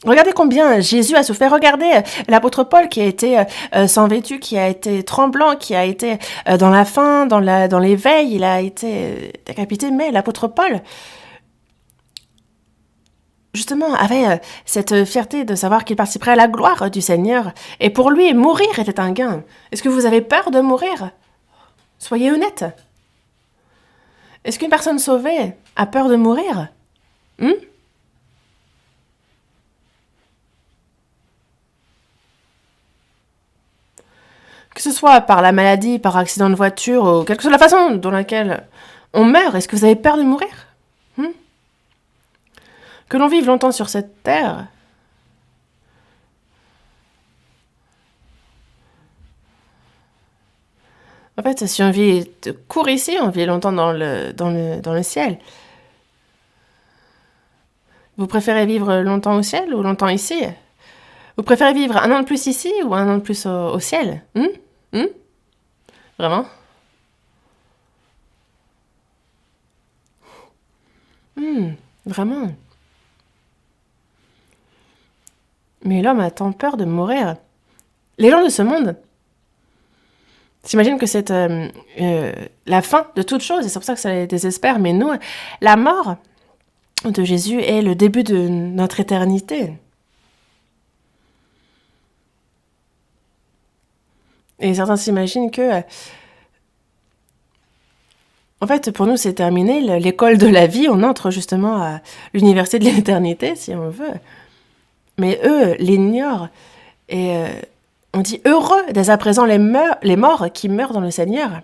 Regardez combien Jésus a souffert. Regardez l'apôtre Paul qui a été sans vêtu, qui a été tremblant, qui a été dans la faim, dans l'éveil. Il a été décapité. Mais l'apôtre Paul, justement, avait cette fierté de savoir qu'il participerait à la gloire du Seigneur. Et pour lui, mourir était un gain. Est-ce que vous avez peur de mourir? Soyez honnête. Est-ce qu'une personne sauvée a peur de mourir? Que ce soit par la maladie, par accident de voiture, ou quelle que soit la façon dans laquelle on meurt, est-ce que vous avez peur de mourir? Que l'on vive longtemps sur cette terre, en fait, si on vit court ici, on vit longtemps dans le ciel. Vous préférez vivre longtemps au ciel ou longtemps ici? Vous préférez vivre un an de plus ici ou un an de plus au ciel? Vraiment? Vraiment? Mais l'homme a tant peur de mourir. Les gens de ce monde s'imaginent que c'est la fin de toute chose, et c'est pour ça que ça les désespère. Mais nous, la mort de Jésus est le début de notre éternité. Et certains s'imaginent que, en fait, pour nous, c'est terminé. L'école de la vie, on entre justement à l'université de l'éternité, si on veut. Mais eux l'ignorent. Et on dit heureux dès à présent les morts qui meurent dans le Seigneur.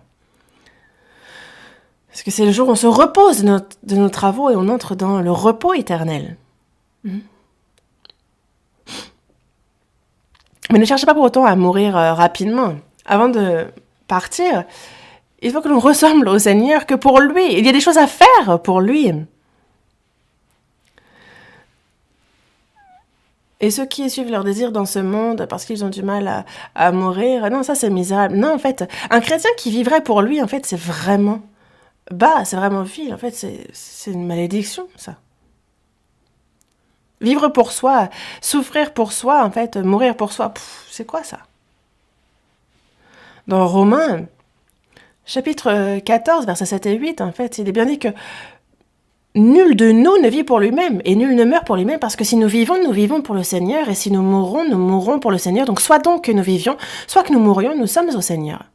Parce que c'est le jour où on se repose de nos travaux et on entre dans le repos éternel. Mais ne cherchez pas pour autant à mourir rapidement. Avant de partir, il faut que l'on ressemble au Seigneur, que pour lui, il y a des choses à faire pour lui. Et ceux qui suivent leurs désirs dans ce monde parce qu'ils ont du mal à mourir, non, ça c'est misérable. Non, en fait, un chrétien qui vivrait pour lui, en fait, c'est vraiment bas, c'est vraiment vil. En fait, c'est une malédiction, ça. Vivre pour soi, souffrir pour soi, en fait, mourir pour soi, c'est quoi ça? Dans Romains, chapitre 14, versets 7 et 8, en fait, il est bien dit que nul de nous ne vit pour lui-même, et nul ne meurt pour lui-même, parce que si nous vivons pour le Seigneur, et si nous mourrons pour le Seigneur. Donc soit donc que nous vivions, soit que nous mourions, nous sommes au Seigneur.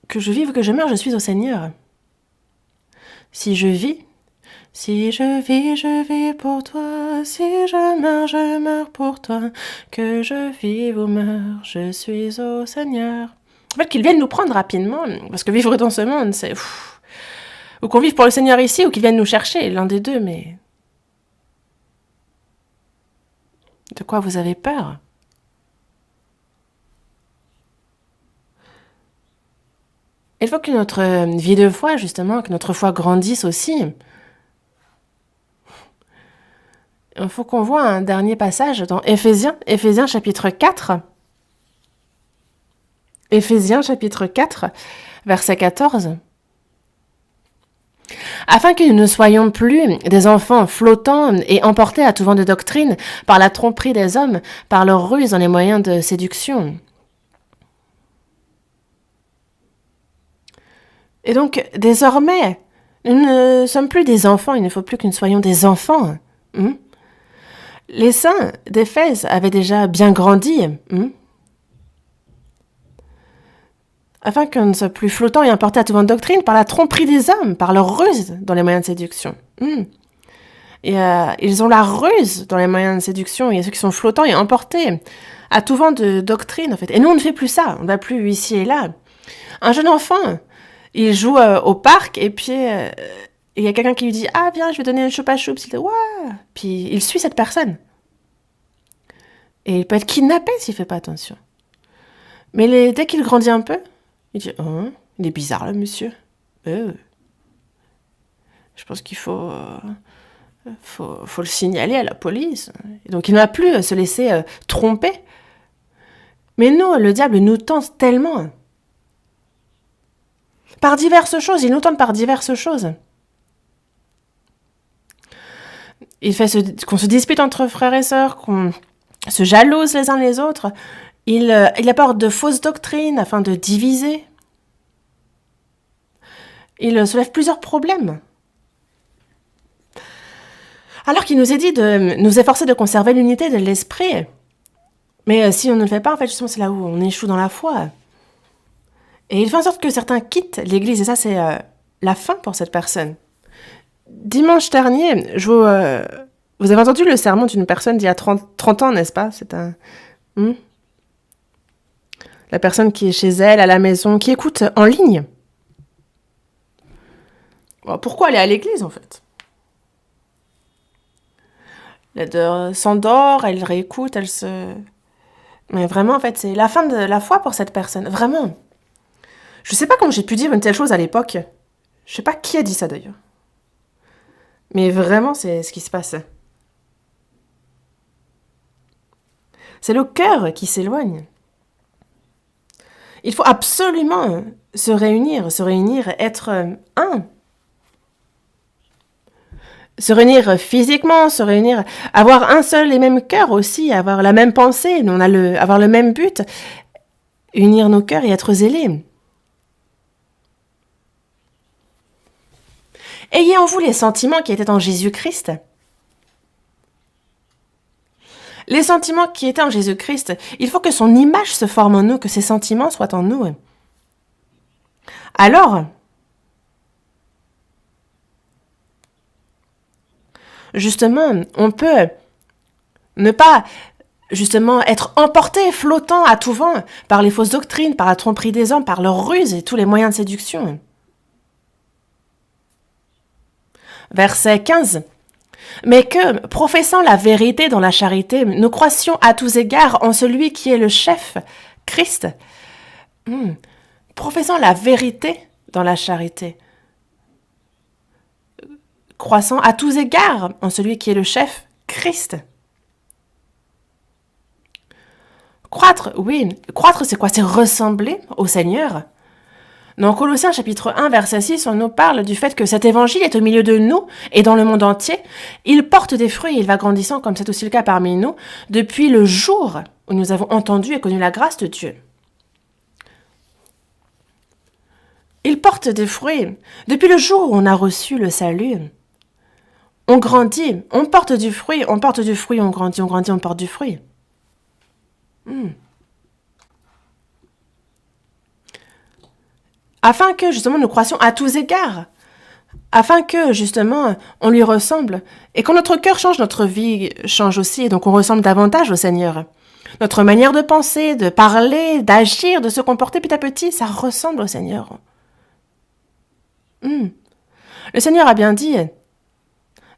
Que je vive ou que je meure, je suis au Seigneur. Si je vis pour toi. Si je meurs pour toi. Que je vive ou meure, je suis au Seigneur. En fait, qu'ils viennent nous prendre rapidement, parce que vivre dans ce monde, c'est... Ou qu'on vive pour le Seigneur ici, ou qu'ils viennent nous chercher, l'un des deux, mais... De quoi vous avez peur? Il faut que notre vie de foi, justement, que notre foi grandisse aussi. Il faut qu'on voit un dernier passage dans Éphésiens chapitre 4. Éphésiens chapitre 4, verset 14. Afin que nous ne soyons plus des enfants flottants et emportés à tout vent de doctrine par la tromperie des hommes, par leur ruse dans les moyens de séduction. Et donc, désormais, nous ne sommes plus des enfants, il ne faut plus que nous soyons des enfants. Les saints d'Éphèse avaient déjà bien grandi. Afin qu'on ne soit plus flottant et emporté à tout vent de doctrine par la tromperie des hommes, par leur ruse dans les moyens de séduction. Et ils ont la ruse dans les moyens de séduction. Il y a ceux qui sont flottants et emportés à tout vent de doctrine, en fait. Et nous, on ne fait plus ça. On ne va plus ici et là. Un jeune enfant, il joue au parc et puis Et il y a quelqu'un qui lui dit « Ah, viens, je vais donner une choupe à choupe. » Il dit « Ouais !» Puis il suit cette personne. Et il peut être kidnappé s'il ne fait pas attention. Mais dès qu'il grandit un peu, il dit « Oh, il est bizarre, le monsieur. Je pense qu'il faut le signaler à la police. » Et donc il ne va plus se laisser tromper. Mais nous, le diable nous tente tellement. Par diverses choses, il nous tente par diverses choses. Il fait qu'on se dispute entre frères et sœurs, qu'on se jalouse les uns les autres. Il apporte de fausses doctrines afin de diviser. Il soulève plusieurs problèmes. Alors qu'il nous est dit de nous efforcer de conserver l'unité de l'esprit. Mais si on ne le fait pas, en fait, justement, c'est là où on échoue dans la foi. Et il fait en sorte que certains quittent l'Église, et ça, c'est la fin pour cette personne. Dimanche dernier, vous avez entendu le sermon d'une personne d'il y a 30 ans, n'est-ce pas? C'est un... La personne qui est chez elle, à la maison, qui écoute en ligne. Bon, pourquoi aller à l'église, en fait? Elle s'endort, elle réécoute, elle se... Mais vraiment, en fait, c'est la fin de la foi pour cette personne. Vraiment. Je sais pas comment j'ai pu dire une telle chose à l'époque. Je sais pas qui a dit ça, d'ailleurs. Mais vraiment, c'est ce qui se passe. C'est le cœur qui s'éloigne. Il faut absolument se réunir, être un. Se réunir physiquement, avoir un seul et même cœur aussi, avoir la même pensée, avoir le même but, unir nos cœurs et être zélés. Ayez en vous les sentiments qui étaient en Jésus-Christ. Les sentiments qui étaient en Jésus-Christ, il faut que son image se forme en nous, que ses sentiments soient en nous. Alors, justement, on peut ne pas justement être emporté, flottant à tout vent par les fausses doctrines, par la tromperie des hommes, par leurs ruses et tous les moyens de séduction. Verset 15. Mais que, professant la vérité dans la charité, nous croissions à tous égards en celui qui est le chef, Christ. Professant la vérité dans la charité. Croissant à tous égards en celui qui est le chef, Christ. Croître, oui. Croître, c'est quoi? C'est ressembler au Seigneur. Dans Colossiens chapitre 1, verset 6, on nous parle du fait que cet évangile est au milieu de nous et dans le monde entier. Il porte des fruits et il va grandissant, comme c'est aussi le cas parmi nous, depuis le jour où nous avons entendu et connu la grâce de Dieu. Il porte des fruits. Depuis le jour où on a reçu le salut, on grandit, on porte du fruit, on grandit, on porte du fruit. Afin que, justement, nous croissions à tous égards. Afin que, justement, on lui ressemble. Et quand notre cœur change, notre vie change aussi. Et donc, on ressemble davantage au Seigneur. Notre manière de penser, de parler, d'agir, de se comporter petit à petit, ça ressemble au Seigneur. Le Seigneur a bien dit,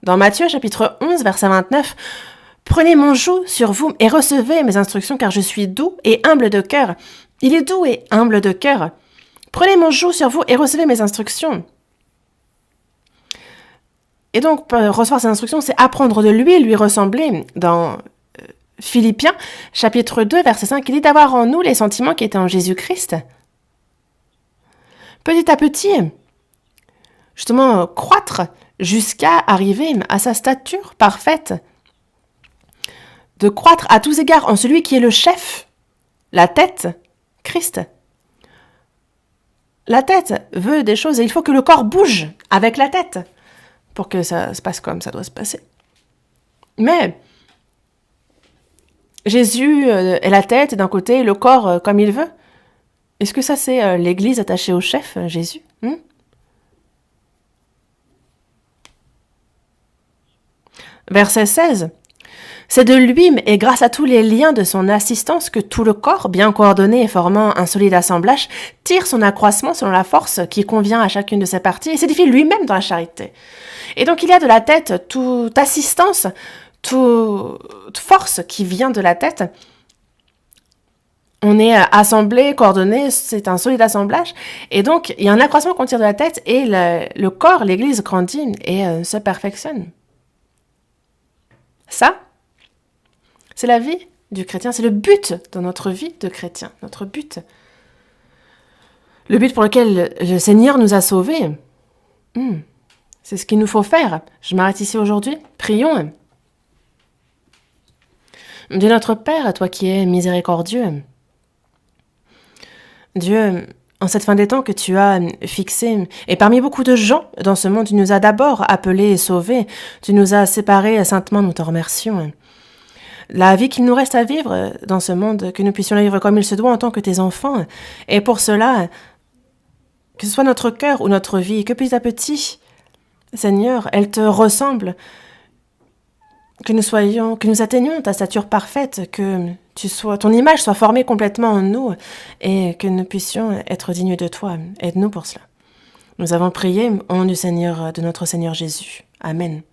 dans Matthieu chapitre 11, verset 29, « Prenez mon joug sur vous et recevez mes instructions, car je suis doux et humble de cœur. » Il est doux et humble de cœur. Prenez mon joug sur vous et recevez mes instructions. Et donc, recevoir ces instructions, c'est apprendre de lui ressembler. Dans Philippiens, chapitre 2, verset 5, il dit d'avoir en nous les sentiments qui étaient en Jésus-Christ. Petit à petit, justement, croître jusqu'à arriver à sa stature parfaite. De croître à tous égards en celui qui est le chef, la tête, Christ. La tête veut des choses et il faut que le corps bouge avec la tête pour que ça se passe comme ça doit se passer. Mais Jésus est la tête et d'un côté le corps comme il veut. Est-ce que ça c'est l'église attachée au chef, Jésus? Verset 16. C'est de lui et grâce à tous les liens de son assistance que tout le corps, bien coordonné et formant un solide assemblage, tire son accroissement selon la force qui convient à chacune de ses parties et s'édifie lui-même dans la charité. Et donc il y a de la tête toute assistance, toute force qui vient de la tête. On est assemblé, coordonné, c'est un solide assemblage. Et donc, il y a un accroissement qu'on tire de la tête et le corps, l'Église grandit et se perfectionne. Ça, c'est la vie du chrétien, c'est le but dans notre vie de chrétien, notre but. Le but pour lequel le Seigneur nous a sauvés. C'est ce qu'il nous faut faire. Je m'arrête ici aujourd'hui. Prions. Dieu notre Père, toi qui es miséricordieux, Dieu, en cette fin des temps que tu as fixé, et parmi beaucoup de gens dans ce monde, tu nous as d'abord appelés et sauvés, tu nous as séparés saintement, nous te remercions. La vie qu'il nous reste à vivre dans ce monde, que nous puissions la vivre comme il se doit en tant que tes enfants, et pour cela, que ce soit notre cœur ou notre vie, que petit à petit, Seigneur, elle te ressemble, que nous atteignions ta stature parfaite, que ton image soit formée complètement en nous et que nous puissions être dignes de toi. Aide-nous pour cela. Nous avons prié au nom du Seigneur, de notre Seigneur Jésus. Amen.